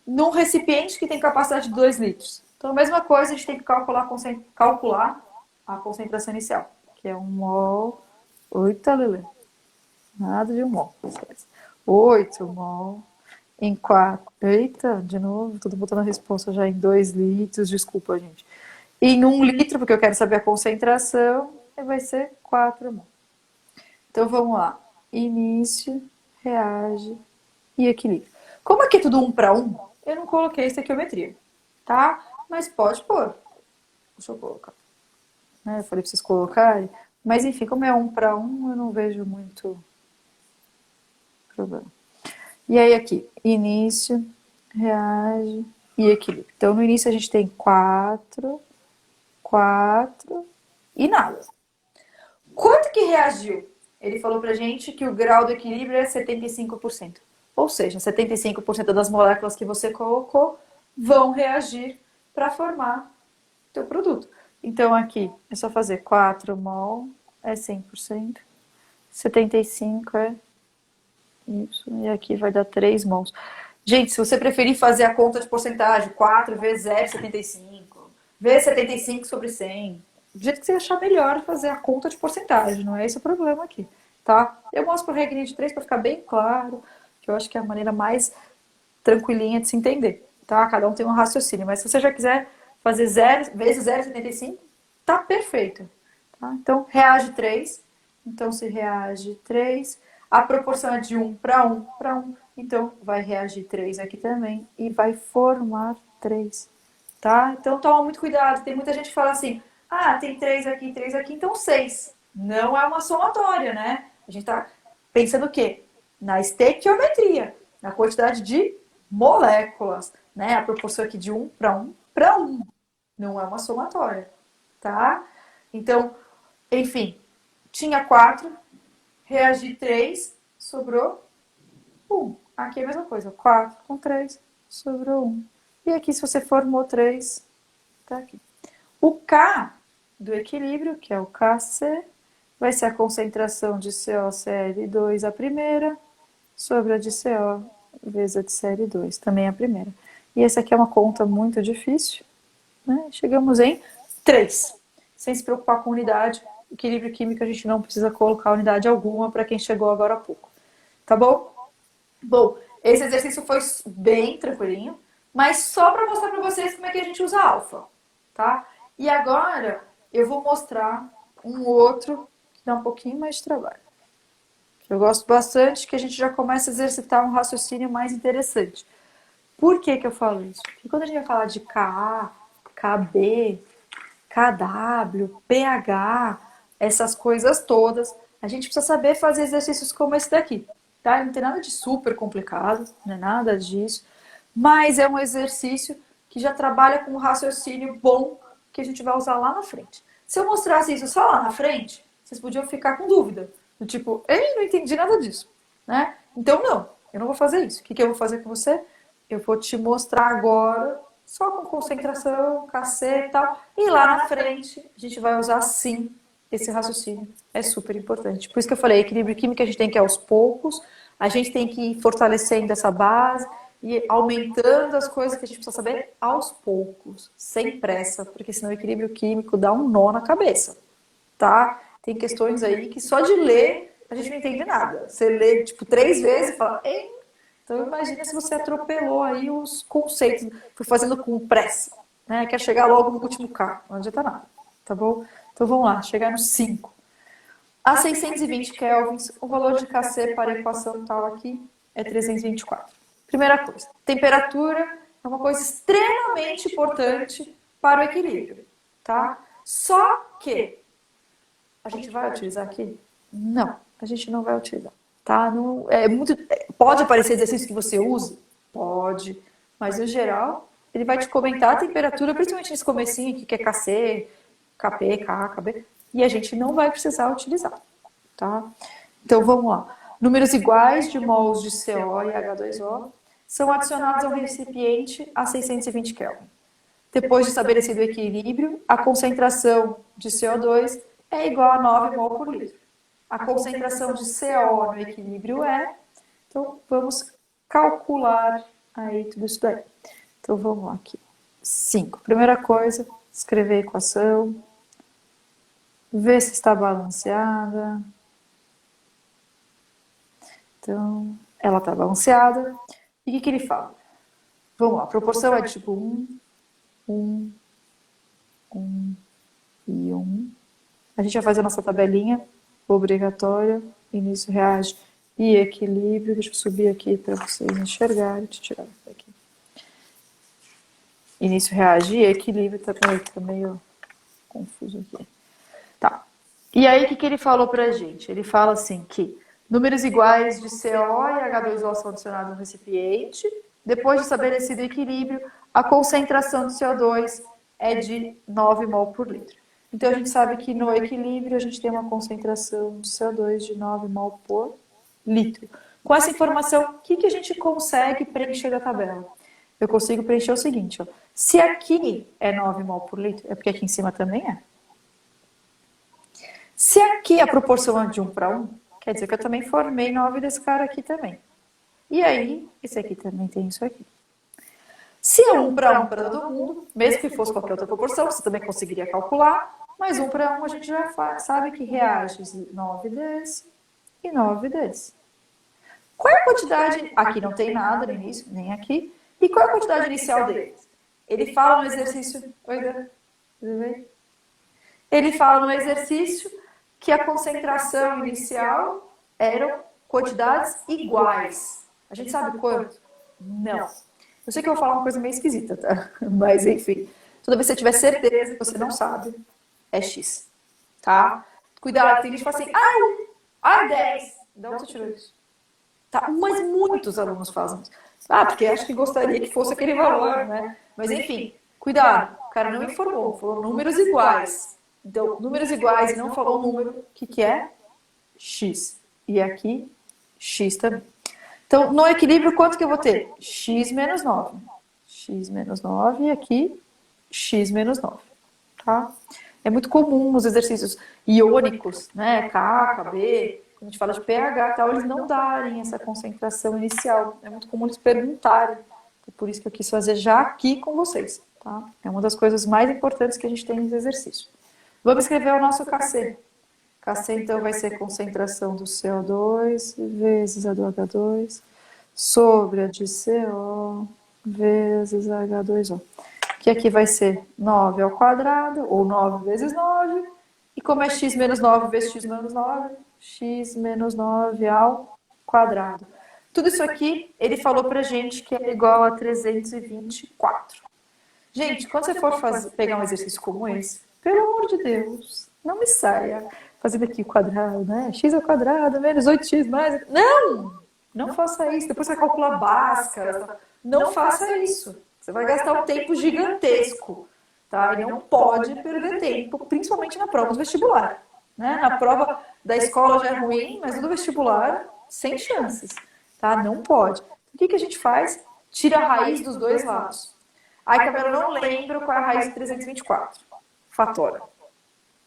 num recipiente que tem capacidade de 2 litros. Então, a mesma coisa, a gente tem que calcular a concentração inicial, que é 1 mol. Eita, Lelê. Nada de 1 mol. 8 mol em 4. Eita, de novo, tudo botando a resposta já em 2 litros. Desculpa, gente. Em 1 litro, porque eu quero saber a concentração, vai ser 4 mol. Então, vamos lá. Início, reage e equilíbrio. Como aqui é tudo 1 para 1, eu não coloquei estequiometria, tá? Mas pode pôr. Deixa eu colocar. Eu falei para vocês colocarem. Mas enfim, como é 1 para 1, eu não vejo muito problema. E aí aqui, início, reage e equilíbrio. Então no início a gente tem 4, 4 e nada. Quanto que reagiu? Ele falou pra gente que o grau do equilíbrio é 75%. Ou seja, 75% das moléculas que você colocou vão reagir para formar teu produto. Então aqui é só fazer 4 mol é 100%, 75 é Y, e aqui vai dar 3 mols. Gente, se você preferir fazer a conta de porcentagem, 4 vezes 0,75, vezes 75 sobre 100, do jeito que você achar melhor fazer a conta de porcentagem, não é esse o problema aqui, tá? Eu mostro a regrinha de 3 para ficar bem claro, que eu acho que é a maneira mais tranquilinha de se entender, tá? Cada um tem um raciocínio, mas se você já quiser fazer 0 vezes 0,75, tá perfeito, tá? Então, reage 3, então se reage 3, a proporção é de 1 para 1 para 1, então vai reagir 3 aqui também e vai formar 3, tá? Então toma muito cuidado, tem muita gente que fala assim, ah, tem 3 aqui, então 6. Não é uma somatória, né? A gente tá pensando o quê? Na estequiometria, na quantidade de moléculas, né? A proporção aqui de 1 para 1 para 1. Não é uma somatória, tá? Então, enfim, tinha 4, reagi 3, sobrou 1. Aqui é a mesma coisa, 4 com 3, sobrou 1. E aqui, se você formou 3, tá aqui. O K do equilíbrio, que é o KC, vai ser a concentração de CoCl2 a primeira, sobre a de CO vezes a de Cl2, também a primeira. E essa aqui é uma conta muito difícil, né? Chegamos em 3. Sem se preocupar com unidade, equilíbrio químico a gente não precisa colocar unidade alguma para quem chegou agora há pouco. Tá bom? Bom, esse exercício foi bem tranquilinho, mas só para mostrar para vocês como é que a gente usa alfa, tá? E agora eu vou mostrar um outro que dá um pouquinho mais de trabalho. Eu gosto bastante, que a gente já começa a exercitar um raciocínio mais interessante. Por que que eu falo isso? Porque quando a gente vai falar de Ka, Kb, Kw, pH, essas coisas todas, a gente precisa saber fazer exercícios como esse daqui, tá? Não tem nada de super complicado, não é nada disso, mas é um exercício que já trabalha com um raciocínio bom que a gente vai usar lá na frente. Se eu mostrasse isso só lá na frente, vocês podiam ficar com dúvida, do tipo, ei, não entendi nada disso, né? Então não, eu não vou fazer isso. O que eu vou fazer com você? Eu vou te mostrar agora, só com concentração, KC e tal, e lá na frente a gente vai usar sim esse raciocínio. É super importante. Por isso que eu falei, equilíbrio químico a gente tem que ir aos poucos, a gente tem que ir fortalecendo essa base e aumentando as coisas que a gente precisa saber aos poucos, sem pressa, porque senão o equilíbrio químico dá um nó na cabeça, tá? Tem questões aí que só de ler a gente não entende nada. Você lê, tipo, 3 vezes e fala, ei. Então imagina se você atropelou aí os conceitos, foi fazendo com pressa, né? Quer chegar logo no último K, não adianta nada, tá bom? Então vamos lá, chegar no 5. A 620 kelvins, o valor de Kc para a equação tal aqui é 324. Primeira coisa, temperatura é uma coisa extremamente importante para o equilíbrio, tá? Só que a gente vai utilizar aqui? Não, a gente não vai utilizar, tá? Não, pode aparecer exercício que você use? Pode, mas no geral ele vai te comentar a temperatura, principalmente nesse comecinho aqui, que é Kc, Kp, Ka, Kb, e a gente não vai precisar utilizar, tá? Então vamos lá. Números iguais de mols de CO e H2O são adicionados ao recipiente a 620 Kelvin. Depois de estabelecido o equilíbrio, a concentração de CO2 é igual a 9 mol por litro. A concentração de CO no equilíbrio é... Então, vamos calcular aí tudo isso daí. Então, vamos lá aqui. 5. Primeira coisa, escrever a equação. Ver se está balanceada. Então, ela está balanceada. E o que ele fala? Vamos lá, a proporção é tipo 1 e 1. A gente vai fazer a nossa tabelinha obrigatória, início, reage e equilíbrio. Deixa eu subir aqui para vocês enxergarem. Deixa eu tirar isso aqui. Início, reage e equilíbrio. Tá meio confuso aqui. Tá. E aí, o que ele falou pra gente? Ele fala assim que Números iguais de CO e H2O são adicionados no recipiente. Depois de estabelecido o equilíbrio, a concentração de CO2 é de 9 mol por litro. Então, a gente sabe que no equilíbrio a gente tem uma concentração de CO2 de 9 mol por litro. Com essa informação, o que a gente consegue preencher da tabela? Eu consigo preencher o seguinte, ó. Se aqui é 9 mol por litro, é porque aqui em cima também é. Se aqui a proporção é de 1 para 1, quer dizer que eu também formei 9 desse cara aqui também. E aí, esse aqui também tem isso aqui. Se é 1 para 1 para todo mundo, mesmo que fosse qualquer outra proporção, você também conseguiria calcular, mas 1 para 1 a gente já sabe que reage 9 desse e 9 desse. Qual é a quantidade? Aqui não tem nada no início, nem aqui. E qual é a quantidade inicial deles? Ele fala no exercício... Oi, tudo bem? Ele fala no exercício que a concentração inicial eram quantidades iguais. A gente sabe quanto? Não. Eu sei que eu vou falar uma coisa meio esquisita, tá? Mas, enfim. Toda vez que você tiver certeza que você não sabe, é X. Tá? Cuidado, tem gente que fala assim, ai, 10. De onde você tirou isso? Tá? Mas muitos alunos fazem isso. Porque acho que gostaria que fosse aquele valor, né? Mas, enfim, cuidado. O cara não informou, falou números iguais. Então, números iguais e não falou o número, o que é? X. E aqui, X também. Então, no equilíbrio, quanto que eu vou ter? X menos 9. X menos 9 e aqui, X menos 9. Tá? É muito comum nos exercícios iônicos, né? K, KB, quando a gente fala de pH e tal, eles não darem essa concentração inicial. É muito comum eles perguntarem. É por isso que eu quis fazer já aqui com vocês. Tá? É uma das coisas mais importantes que a gente tem nos exercícios. Vamos escrever o nosso KC. KC, então, vai ser concentração do CO2 vezes a do H2 sobre a de CO vezes a H2O. Que aqui vai ser 9 ao quadrado, ou 9 vezes 9. E como é x menos 9 vezes x menos 9, x menos 9 ao quadrado. Tudo isso aqui, ele falou pra gente que é igual a 324. Gente, quando você for pegar um exercício como esse, pelo amor de Deus, não me saia fazendo aqui o quadrado, né? X ao quadrado, menos 8x mais... Não faça isso. Depois você calcula Bhaskara. Não faça isso. Você vai gastar um tempo gigantesco, tá? E não pode perder tempo, principalmente na prova do vestibular. Né? Na prova da escola já é ruim, mas no vestibular, sem chances. Tá? Não pode. O que a gente faz? Tira a raiz dos dois lados. Ai, Camila, eu não lembro qual é a raiz de 324. Fatora.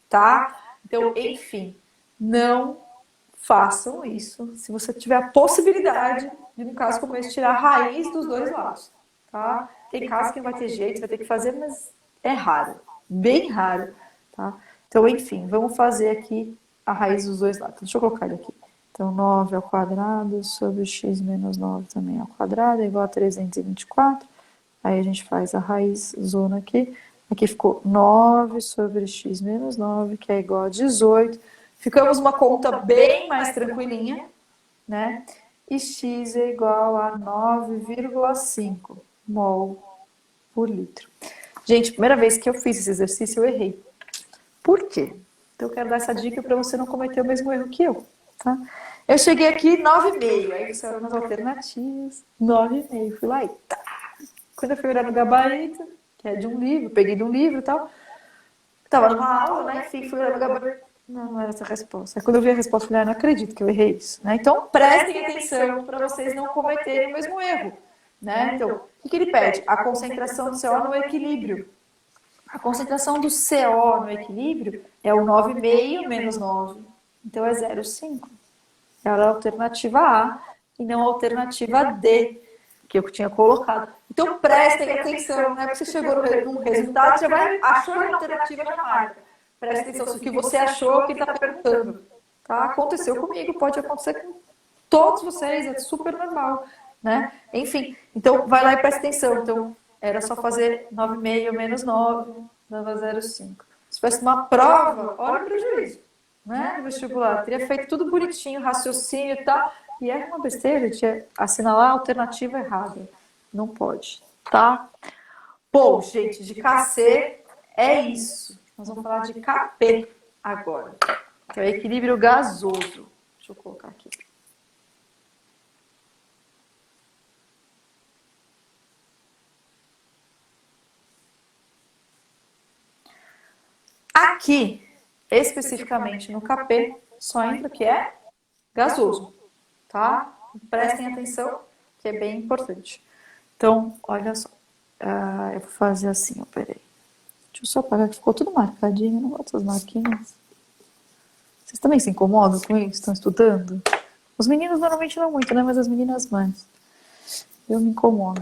Tá? Então, enfim, não façam isso. Se você tiver a possibilidade de, num caso como esse, tirar a raiz dos dois lados. Tá? Tem casos que não vai ter jeito, vai ter que fazer, mas é raro. Bem raro. Tá? Então, enfim, vamos fazer aqui a raiz dos dois lados. Deixa eu colocar ele aqui. Então, 9 ao quadrado sobre x menos 9 também ao quadrado é igual a 324. Aí a gente faz a raiz zona aqui. Aqui ficou 9 sobre x menos 9, que é igual a 18. Ficamos uma conta bem mais tranquilinha, né? E x é igual a 9,5 mol por litro. Gente, primeira vez que eu fiz esse exercício, eu errei. Por quê? Então eu quero dar essa dica para você não cometer o mesmo erro que eu, tá? Eu cheguei aqui 9,5, aí você olha nas alternativas, 9,5. Fui lá e tá. Quando eu fui olhar no gabarito, que é de um livro, peguei de um livro e tal, tava numa aula, né? Enfim, fui olhar no gabarito. Não era essa a resposta. Aí quando eu vi a resposta, eu falei, não acredito que eu errei isso. Né? Então, prestem atenção para vocês não cometerem o mesmo erro. Né? Então, o que ele pede? A concentração do CO no equilíbrio. A concentração do CO no equilíbrio é o 9,5 menos 9. Então, é 0,5. Era a alternativa A e não a alternativa D, que eu tinha colocado. Então, prestem atenção, né? Porque você chegou num resultado, você vai achar a alternativa na marca. Preste atenção se o que você achou que ele está perguntando. Tá? Aconteceu comigo, pode acontecer com todos vocês, é super normal. Né? Enfim, então vai lá e preste atenção. Então, era só fazer 9,5 menos 9, dava 0,5. Se tivesse uma prova, olha o prejuízo. Né? No vestibular, teria feito tudo bonitinho, raciocínio e tal. E é uma besteira de assinalar a alternativa errada. Não pode, tá? Bom, gente, de KC é isso. Nós vamos falar de KP agora. Que é o equilíbrio gasoso. Deixa eu colocar aqui. Aqui, especificamente no KP, só entra o que é gasoso, tá? Prestem atenção, que é bem importante. Então, olha só. Eu vou fazer assim, ó, peraí. Deixa eu só apagar que ficou tudo marcadinho, não gosto das marquinhas. Vocês também se incomodam com isso? Estão estudando? Os meninos normalmente não muito, né? Mas as meninas mais. Eu me incomodo.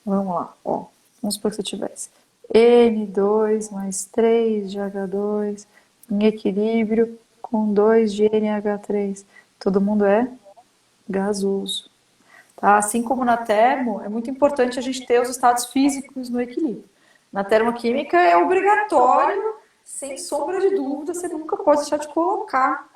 Vamos lá, ó. Vamos supor que você tivesse N2 mais 3 de H2 em equilíbrio com 2 de NH3. Todo mundo é gasoso. Tá? Assim como na termo, é muito importante a gente ter os estados físicos no equilíbrio. Na termoquímica é obrigatório, sem sombra de dúvida, você nunca pode deixar de colocar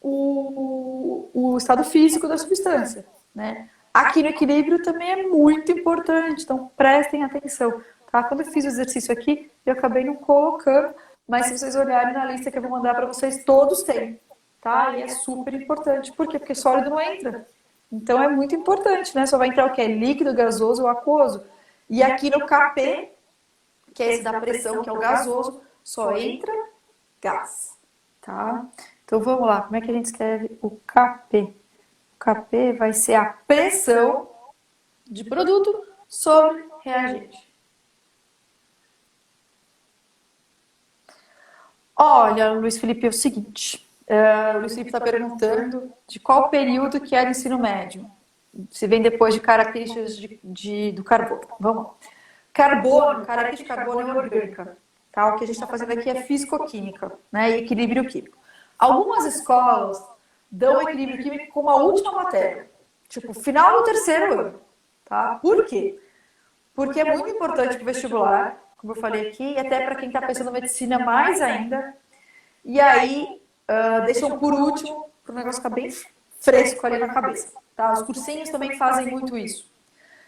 o estado físico da substância, né? Aqui no equilíbrio também é muito importante, então prestem atenção. Tá? Quando eu fiz o exercício aqui, eu acabei não colocando, mas se vocês olharem na lista que eu vou mandar para vocês, todos têm. Tá? E é super importante. Por quê? Porque sólido não entra. Então é muito importante, né? Só vai entrar o que? É líquido, gasoso ou aquoso. E aqui no KP, que é esse da pressão, que é o gasoso, só entra gás. Tá? Então vamos lá, como é que a gente escreve o KP? O KP vai ser a pressão de produto sobre reagente. Olha, Luiz Felipe, é o seguinte. O Luiz Felipe está perguntando de qual período que é do ensino médio. Se vem depois de características do carbono. Vamos lá. Carbono, característica de carbono é orgânica. Tá? O que a gente está fazendo aqui é fisicoquímica, né? E equilíbrio químico. Algumas escolas dão equilíbrio químico como a última matéria. Tipo, final do terceiro ano. Tá? Por quê? Porque é muito importante para o vestibular, como eu falei aqui, e até para quem está pensando em medicina mais ainda. E aí, deixam por último, para o negócio ficar bem fresco ali na cabeça. Tá? Os cursinhos também fazem muito isso.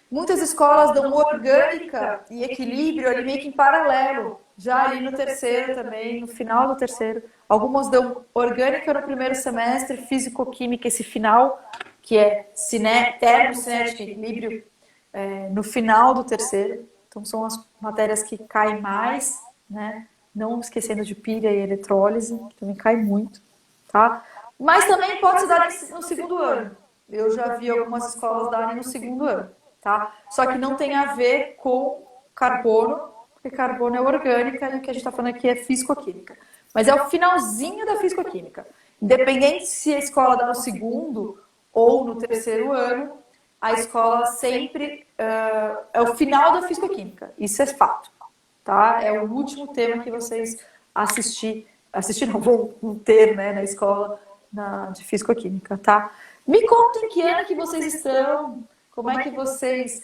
Muitas escolas dão orgânica e equilíbrio ali meio que em paralelo, já ali no terceiro também, no final do terceiro. Algumas dão orgânica no primeiro semestre, físico-química esse final, que é termocinética e equilíbrio no final do terceiro. Então são as matérias que caem mais, né? Não esquecendo de pilha e eletrólise, que também cai muito, tá? Mas também pode se dar no segundo ano. Eu já vi algumas escolas darem no segundo ano, tá? Só que não tem a ver com carbono, porque carbono é orgânica e o que a gente está falando aqui é físico-química. Mas é o finalzinho da físico-química. Independente se a escola dá no segundo ou no terceiro ano, a escola sempre é o final da físico-química. Isso é fato, tá? É o último tema que vocês assistir não, vão ter, né, na escola de físico-química, tá? Me contem que ano que vocês estão, como é que vocês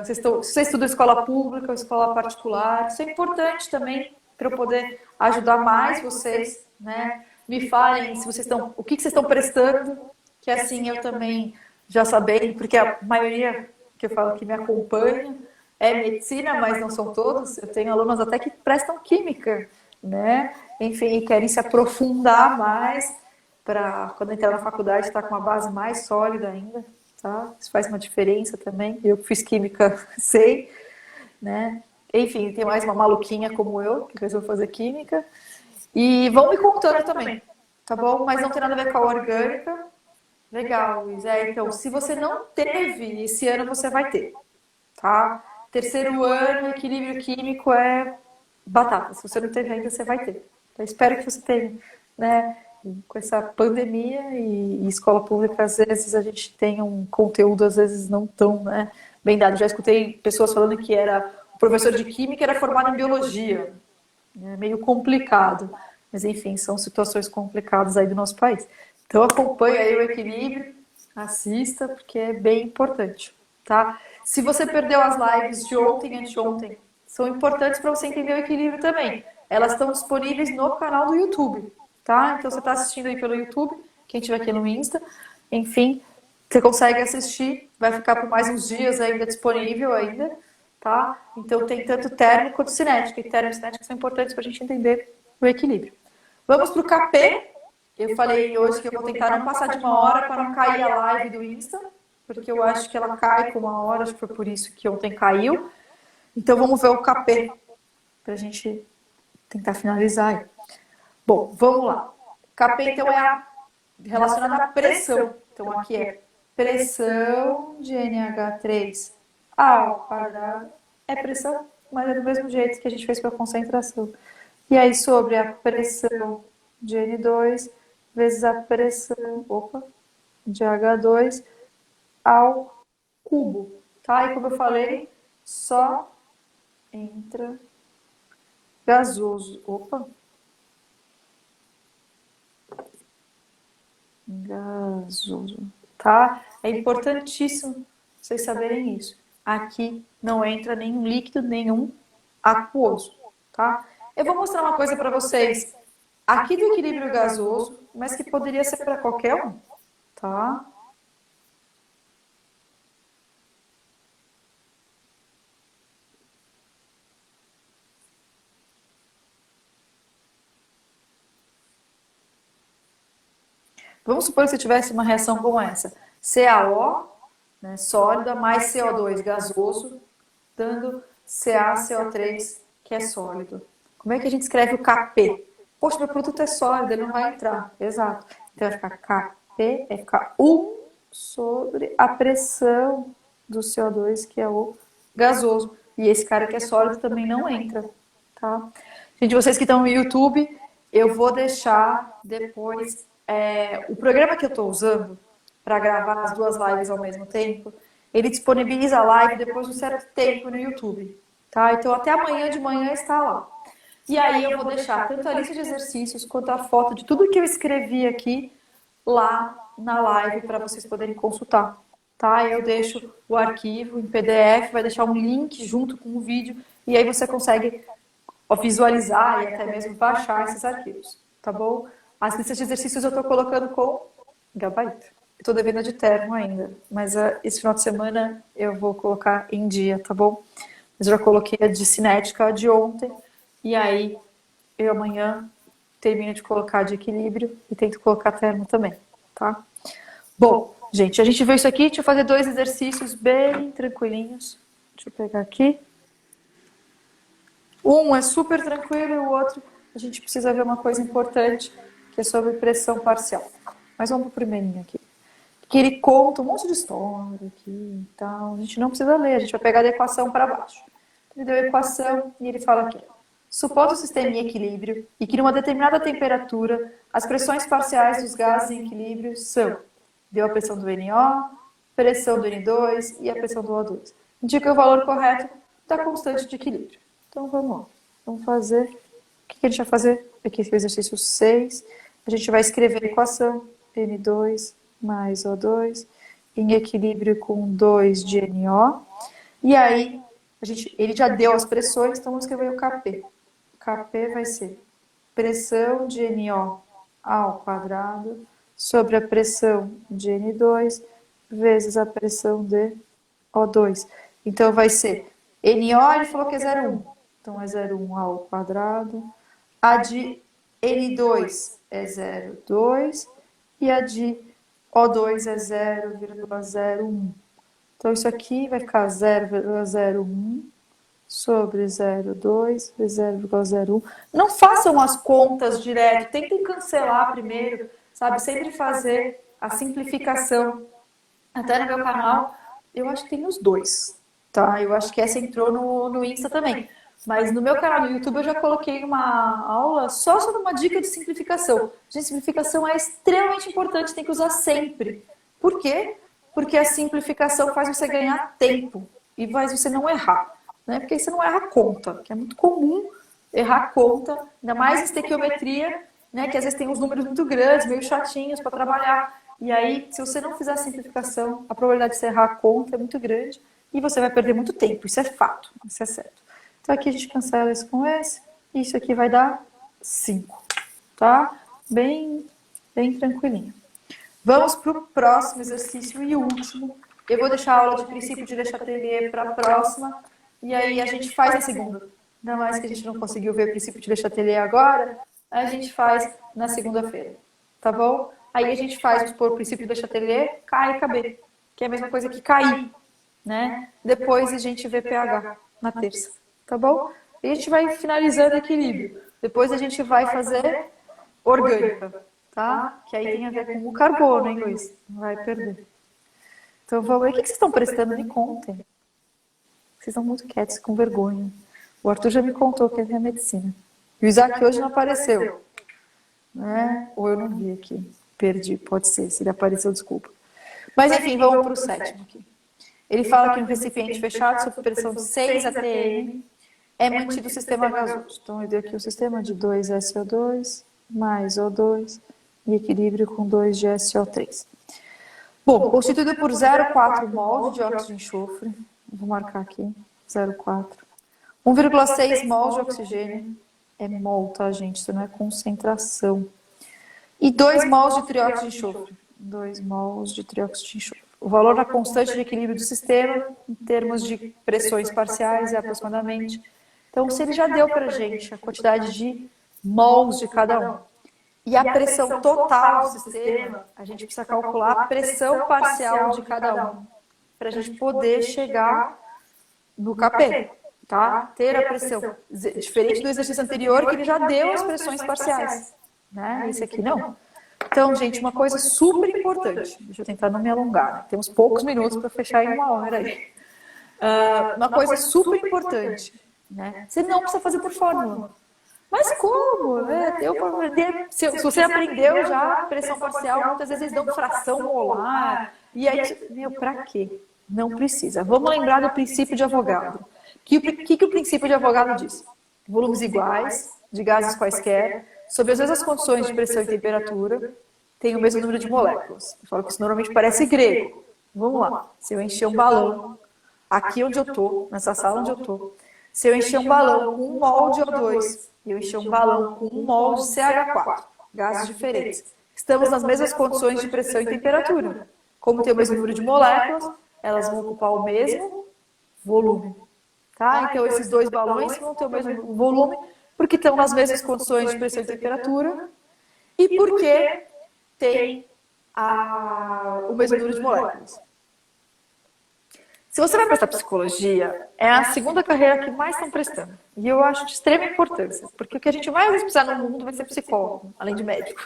se estudam escola pública ou escola particular. Isso é importante também para eu poder ajudar mais vocês, né? Me falem se vocês estão, o que vocês estão prestando, que assim eu também já saberem, porque a maioria que eu falo que me acompanha é medicina, mas não são todos. Eu tenho alunos até que prestam química, né? Enfim, e querem se aprofundar mais para quando entrar na faculdade estar com uma base mais sólida ainda, tá? Isso faz uma diferença também. Eu que fiz química, sei, né? Enfim, tem mais uma maluquinha como eu, que resolveu fazer química. E vão me contando também, tá bom? Mas não tem nada a ver com a orgânica. Legal, Luiz. Então, se você não teve, esse ano você vai ter, tá? Terceiro ano, equilíbrio químico é batata. Se você não teve ainda, você vai ter. Então, espero que você tenha, né? Com essa pandemia e escola pública, às vezes a gente tem um conteúdo, às vezes não tão, né, bem dado. Já escutei pessoas falando que o professor de química era formado em biologia. É meio complicado. Mas, enfim, são situações complicadas aí do nosso país. Então, acompanhe aí o equilíbrio, assista, porque é bem importante, tá? Se você perdeu as lives de ontem e anteontem, são importantes para você entender o equilíbrio também. Elas estão disponíveis no canal do YouTube, tá? Então, você está assistindo aí pelo YouTube, quem estiver aqui no Insta, enfim, você consegue assistir, vai ficar por mais uns dias ainda disponível ainda, tá? Então, tem tanto térmico quanto cinética, e térmico e cinética são importantes para a gente entender o equilíbrio. Vamos para o KP. Eu falei hoje que eu vou tentar não passar de uma hora para não cair a live do Insta, porque eu acho que ela cai com uma hora, acho que foi por isso que ontem caiu. Então vamos ver o KP, para a gente tentar finalizar aí. Bom, vamos lá. Kp, então, é relacionada à pressão. Então, aqui é pressão de NH3 ao quadrado. É pressão, mas é do mesmo jeito que a gente fez com a concentração. E aí, sobre a pressão de N2 vezes a pressão, de H2 ao cubo, tá? E como eu falei, só entra gasoso. Gasoso, tá? É importantíssimo vocês saberem isso. Aqui não entra nenhum líquido, nenhum aquoso, tá? Eu vou mostrar uma coisa para vocês aqui do equilíbrio gasoso, mas que poderia ser para qualquer um, tá? Vamos supor que você tivesse uma reação como essa: CaO, né, sólida, mais CO2 gasoso, dando CaCO3, que é sólido. Como é que a gente escreve o Kp? Poxa, meu produto é sólido, ele não vai entrar. Exato. Então vai ficar Kp, vai ficar 1 sobre a pressão do CO2, que é o gasoso. E esse cara que é sólido também não entra, tá? Gente, vocês que estão no YouTube, eu vou deixar depois o programa que eu estou usando para gravar as duas lives ao mesmo tempo. Ele disponibiliza a live depois de um certo tempo no YouTube, tá? Então até amanhã de manhã está lá. E aí eu vou deixar tanto a lista de exercícios quanto a foto de tudo que eu escrevi aqui lá na live para vocês poderem consultar, tá? Eu deixo o arquivo em PDF, vai deixar um link junto com o vídeo e aí você consegue visualizar e até mesmo baixar esses arquivos, tá bom? As listas de exercícios eu estou colocando com gabarito. Estou devendo de termo ainda, mas esse final de semana eu vou colocar em dia, tá bom? Mas eu já coloquei a de cinética a de ontem, e aí eu amanhã termino de colocar de equilíbrio e tento colocar termo também, tá? Bom, gente, a gente viu isso aqui, deixa eu fazer 2 exercícios bem tranquilinhos. Deixa eu pegar aqui. Um é super tranquilo e o outro a gente precisa ver uma coisa importante, que é sobre pressão parcial. Mas vamos pro primeirinho aqui. Que ele conta um monte de história aqui e tal. A gente não precisa ler, a gente vai pegar a equação para baixo. Ele deu a equação e ele fala aqui: supondo o sistema em equilíbrio e que numa determinada temperatura as pressões parciais dos gases em equilíbrio são. Deu a pressão do NO, pressão do N2 e a pressão do O2. Indica o valor correto da constante de equilíbrio. Então vamos lá. Vamos fazer. O que a gente vai fazer? Aqui é o exercício 6. A gente vai escrever a equação N2 mais O2 em equilíbrio com 2 de NO. E aí, ele já deu as pressões, então vamos escrever o Kp. Kp vai ser pressão de NO ao quadrado sobre a pressão de N2 vezes a pressão de O2. Então vai ser NO, ele falou que é 0,1. Então é 0,1 ao quadrado. A de N2 é 0,2 e a de O2 é 0,01. Então isso aqui vai ficar 0,01 sobre 0,2 vezes 0,01. Não façam as contas direto, tentem cancelar primeiro, sabe? Sempre fazer a simplificação. Até no meu canal, eu acho que tem os dois, tá? Eu acho que essa entrou no Insta também. Mas no meu canal no YouTube eu já coloquei uma aula só sobre uma dica de simplificação. Gente, simplificação é extremamente importante, tem que usar sempre. Por quê? Porque a simplificação faz você ganhar tempo e faz você não errar. Né? Porque aí você não erra a conta, que é muito comum errar a conta, ainda mais em estequiometria, né? Que às vezes tem uns números muito grandes, meio chatinhos para trabalhar. E aí, se você não fizer a simplificação, a probabilidade de você errar a conta é muito grande e você vai perder muito tempo. Isso é fato, isso é certo. Então aqui a gente cancela isso com esse, e isso aqui vai dar 5, tá? Bem tranquilinho. Vamos para o próximo exercício e último. Eu vou deixar a aula de princípio de Le Chatelier para a próxima, e aí a gente faz na segunda. Ainda mais que a gente não conseguiu ver o princípio de Le Chatelier agora, a gente faz na segunda-feira, tá bom? Aí a gente faz o princípio de Le Chatelier, K e KB, que é a mesma coisa que KI, né? Depois a gente vê pH na terça, tá bom? E a gente vai finalizando o equilíbrio. Depois a gente vai fazer orgânica, tá? Que aí tem a ver com o carbono, hein, Luiz? Não vai perder. Então vamos ver. O que vocês estão prestando? Me contem. Vocês estão muito quietos, com vergonha. O Arthur já me contou que é a medicina. E o Isaac hoje não apareceu. Né? Ou eu não vi aqui. Perdi, pode ser. Se ele apareceu, desculpa. Mas enfim, vamos para o sétimo aqui. Ele fala que um recipiente fechado, sob pressão de 6 atm, é mantido o sistema gasoso. Então, eu dei aqui o sistema de 2SO2 mais O2 em equilíbrio com 2 de SO3. Bom, constituído por 0,4 mol de dióxido de enxofre, vou marcar aqui, 0,4. 1,6 mol de oxigênio, é mol, tá, gente? Isso não é concentração. E 2 mols de trióxido de enxofre. 2 mols de trióxido de enxofre. O valor da constante de equilíbrio do sistema, em termos de pressões parciais, é aproximadamente. Então, se ele já deu para a gente a quantidade de mols de cada um, e a pressão total do sistema, a gente precisa calcular a pressão parcial de cada um, para a gente poder chegar no Kp, tá? Ter a pressão. Diferente do exercício anterior, que ele já deu as pressões parciais. Né? Esse aqui não. Então, gente, uma coisa super importante. Deixa eu tentar não me alongar. Temos poucos minutos para fechar em 1 hora aí. Uma coisa super importante. Né? Você não precisa fazer por fórmula. Mas como? Né? Se você aprendeu já pressão parcial, muitas vezes eles dão fração molar. E aí, meu, pra quê? Não precisa. Vamos lembrar do princípio de Avogadro. O que o princípio de Avogadro diz? Volumes iguais, de gases quaisquer, sob as mesmas condições de pressão e temperatura, tem o mesmo número de moléculas. Eu falo que isso normalmente parece grego. Vamos lá. Se eu encher um balão, aqui onde eu estou, nessa sala onde eu estou, se eu encher um balão com 1 mol de O2 e eu encher um balão com 1 mol de CH4, gases diferentes, estamos nas mesmas condições de pressão e temperatura. Como tem o mesmo número de moléculas, elas vão ocupar o mesmo volume. Tá? Então, esses dois balões vão ter o mesmo volume, porque estão nas mesmas condições de pressão e temperatura, e porque tem o mesmo número de moléculas. Se você vai prestar psicologia, é a segunda carreira que mais estão prestando. E eu acho de extrema importância, porque o que a gente mais vai precisar no mundo vai ser psicólogo, além de médico.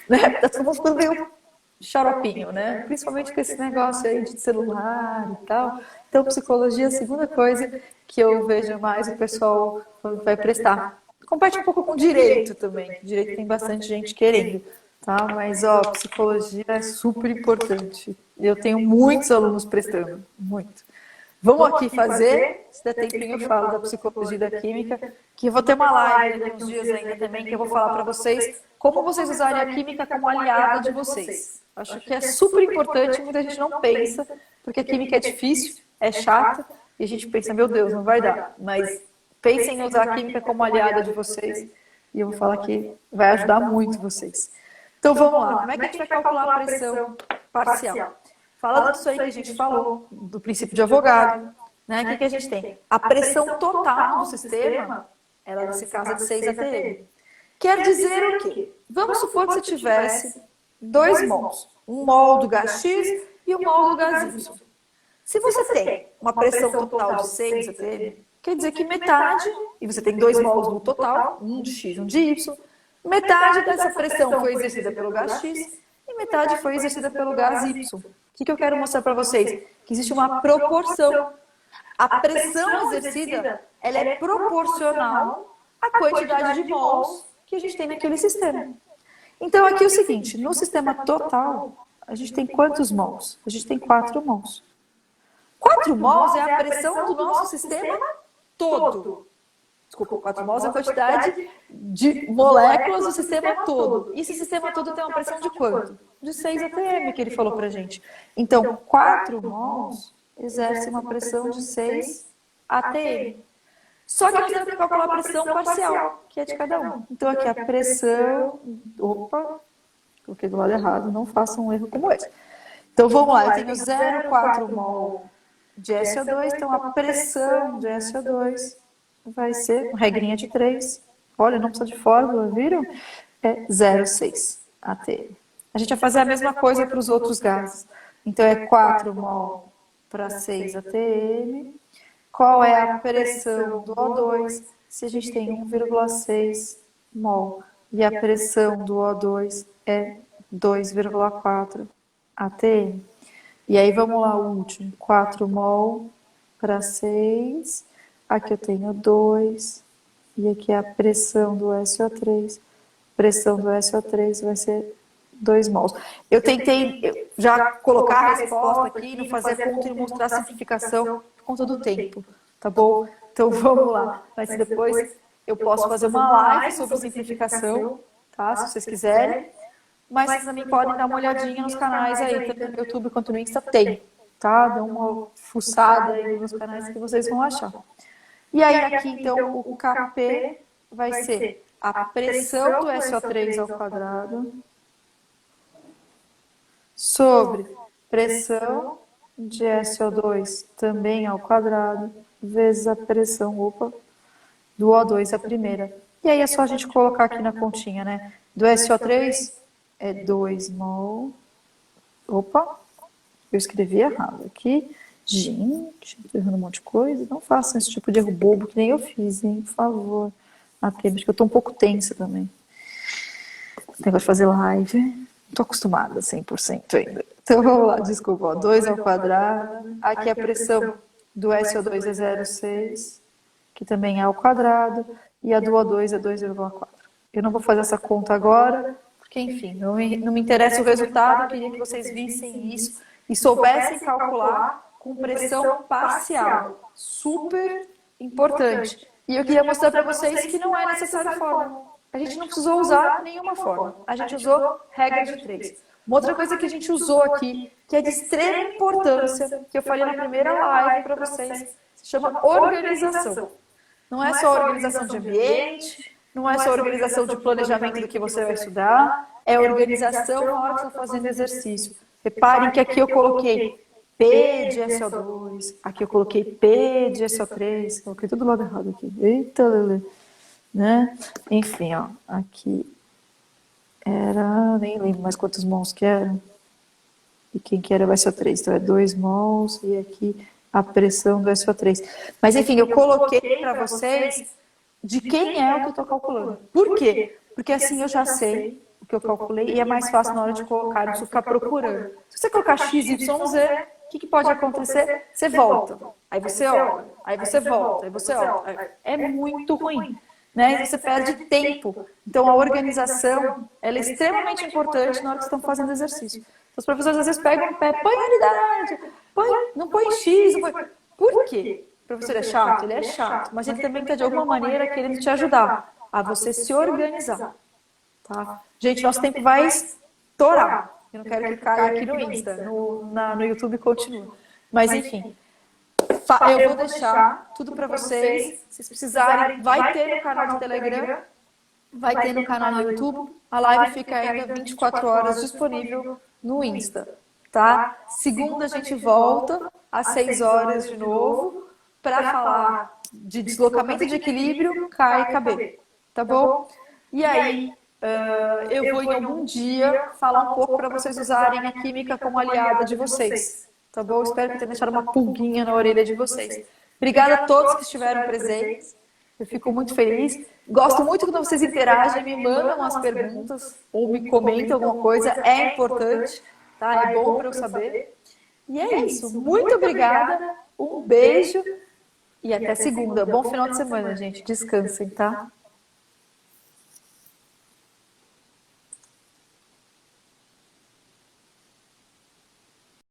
Né? Tá todo mundo ficando meio xaropinho, né? Principalmente com esse negócio aí de celular e tal. Então, psicologia é a segunda coisa que eu vejo mais o pessoal vai prestar. Compete um pouco com direito também. Direito tem bastante gente querendo, tá? Mas, ó, psicologia é super importante. Eu tenho muitos alunos prestando, muito. Vamos aqui fazer, se der tempinho eu falo da psicologia e da química, que eu vou ter uma live daqui uns dias ainda também, que eu vou falar para vocês como vocês usarem a química como aliada de vocês. Acho que é super importante, muita gente não pensa, porque a química é difícil, é chata, e a gente pensa, meu Deus, não vai dar. Mas pensem em usar a química como aliada de vocês, e eu vou falar que vai ajudar muito vocês. Então vamos lá, como é que a gente vai calcular a pressão parcial? Falando disso aí que a gente falou, do princípio de Avogadro, né? O que a gente tem? A pressão total do sistema, ela nesse caso é de 6 atm. Quer dizer o quê? Vamos supor que você tivesse 2 mols, 1 mol do gás X e 1 mol do gás Y. Se você tem uma pressão total de 6 atm, quer dizer que metade, e você tem 2 mols no total, um de X e um de Y, metade dessa pressão foi exercida pelo gás X e metade foi exercida pelo gás Y. O que eu quero mostrar para vocês? Que existe uma proporção. A pressão exercida, ela é proporcional à quantidade de mols que a gente tem naquele sistema. Então, aqui é o seguinte, no sistema total, a gente tem quantos mols? A gente tem 4 mols. 4 mols é a pressão do nosso sistema todo. Desculpa, 4 mols é a quantidade de moléculas do sistema todo. E esse sistema todo tem uma pressão de quanto? De 6 atm, que ele falou pra gente. Então, 4 mols exercem uma pressão de 6 atm. Só que nós temos que calcular a pressão parcial, que é de cada um. Então, aqui a pressão... Opa, coloquei do lado errado, não façam um erro como esse. Então, vamos lá, eu tenho 0,4 mol de SO2, então a pressão de SO2 vai ser, regrinha de 3, olha, não precisa de fórmula, viram? É 0,6 atm. A gente vai fazer a mesma coisa para os outros gases. Então, é 4 mol para 6 atm. Qual é a pressão do O2? se a gente tem 1,6 mol e a pressão do O2 é 2,4 atm. E aí vamos lá, o último, 4 mol para 6. Aqui eu tenho 2. E aqui é a pressão do SO3. Pressão do SO3 vai ser 2 mols. Eu tentei já colocar a resposta aqui, não fazer conta e mostrar a simplificação por conta do tempo, tá bom? Então vamos lá. Mas depois eu posso fazer uma live sobre simplificação, tá? Se vocês quiserem. Mas vocês também podem dar uma olhadinha nos canais aí, tanto no YouTube quanto no Insta tem, tá? Dá uma fuçada aí nos canais que vocês vão achar. E aí aqui, então, o Kp vai ser a pressão do SO3 ao quadrado sobre pressão de SO2 também ao quadrado vezes a pressão, do O2, a primeira. E aí é só a gente colocar aqui na continha, né? Do SO3 é 2 mol. Opa, eu escrevi errado aqui. Gente, tô errando um monte de coisa. Não façam esse tipo de erro bobo que nem eu fiz, hein? Por favor. Até porque eu tô um pouco tensa também. Negócio de fazer live. Não tô acostumada 100% ainda. Então vamos lá, desculpa. Ó, 2 ao quadrado. Aqui a pressão do SO2 é 0,6, que também é ao quadrado. E a do O2 é 2,4. Eu não vou fazer essa conta agora, porque, enfim, não me interessa o resultado. Eu queria que vocês vissem isso e soubessem calcular com pressão parcial. Super importante. E eu queria mostrar para vocês que não é necessário fórmula. A gente não precisou usar nenhuma fórmula. A gente usou regra de 3. Uma outra coisa que a gente usou aqui, que é de extrema importância, que eu falei na primeira live para vocês, se chama organização. Não é só organização de ambiente, não é só organização de planejamento do que você vai estudar, é organização na hora que você está fazendo exercício. Reparem que aqui eu coloquei P de SO2, aqui eu coloquei P de SO3, coloquei tudo do lado errado aqui. Eita, Lelê. Né? Enfim, ó, aqui era, nem lembro mais quantos mols que era. E quem que era o SO3? Então é 2 mols e aqui a pressão do SO3. Mas enfim, eu coloquei para vocês de quem é o que eu estou calculando. Por quê? Porque assim eu já sei o que eu calculei e é mais fácil na hora de colocar, não ficar procurando. Se você colocar X, Y, Z, o que pode acontecer? Você volta, aí você olha, aí você volta, aí você olha. É muito ruim. Né? E você perde tempo. Então, a organização ela é extremamente importante na hora que estão fazendo exercício. Então, os professores às vezes pegam o pé, põe a unidade, não põe X. Não põe... Por quê? O professor é chato? Ele é chato, mas ele também está de alguma maneira querendo te ajudar a você se organizar. Tá? Gente, nosso tempo vai estourar. Eu não quero que caia aqui no Insta, no YouTube continua. Mas, enfim... Eu vou deixar tudo para vocês. Se vocês precisarem, vai ter no canal do Telegram, vai ter no canal do YouTube. A live fica ainda 24 horas disponível no Insta, tá? Segunda a gente volta às 6 horas de novo para falar de deslocamento de equilíbrio K e KB, tá bom? E aí, eu vou em algum dia falar um pouco para vocês usarem a química como aliada de vocês. Tá bom? Espero que tenha deixado uma pulguinha na orelha de vocês. Obrigada a todos que estiveram presentes. Eu fico muito feliz. Gosto muito quando vocês interagem, me mandam as perguntas ou me comentam alguma coisa. É importante, tá? É bom para eu saber. E é isso. Muito obrigada. Um beijo e até segunda. Bom final de semana, gente. Descansem, tá?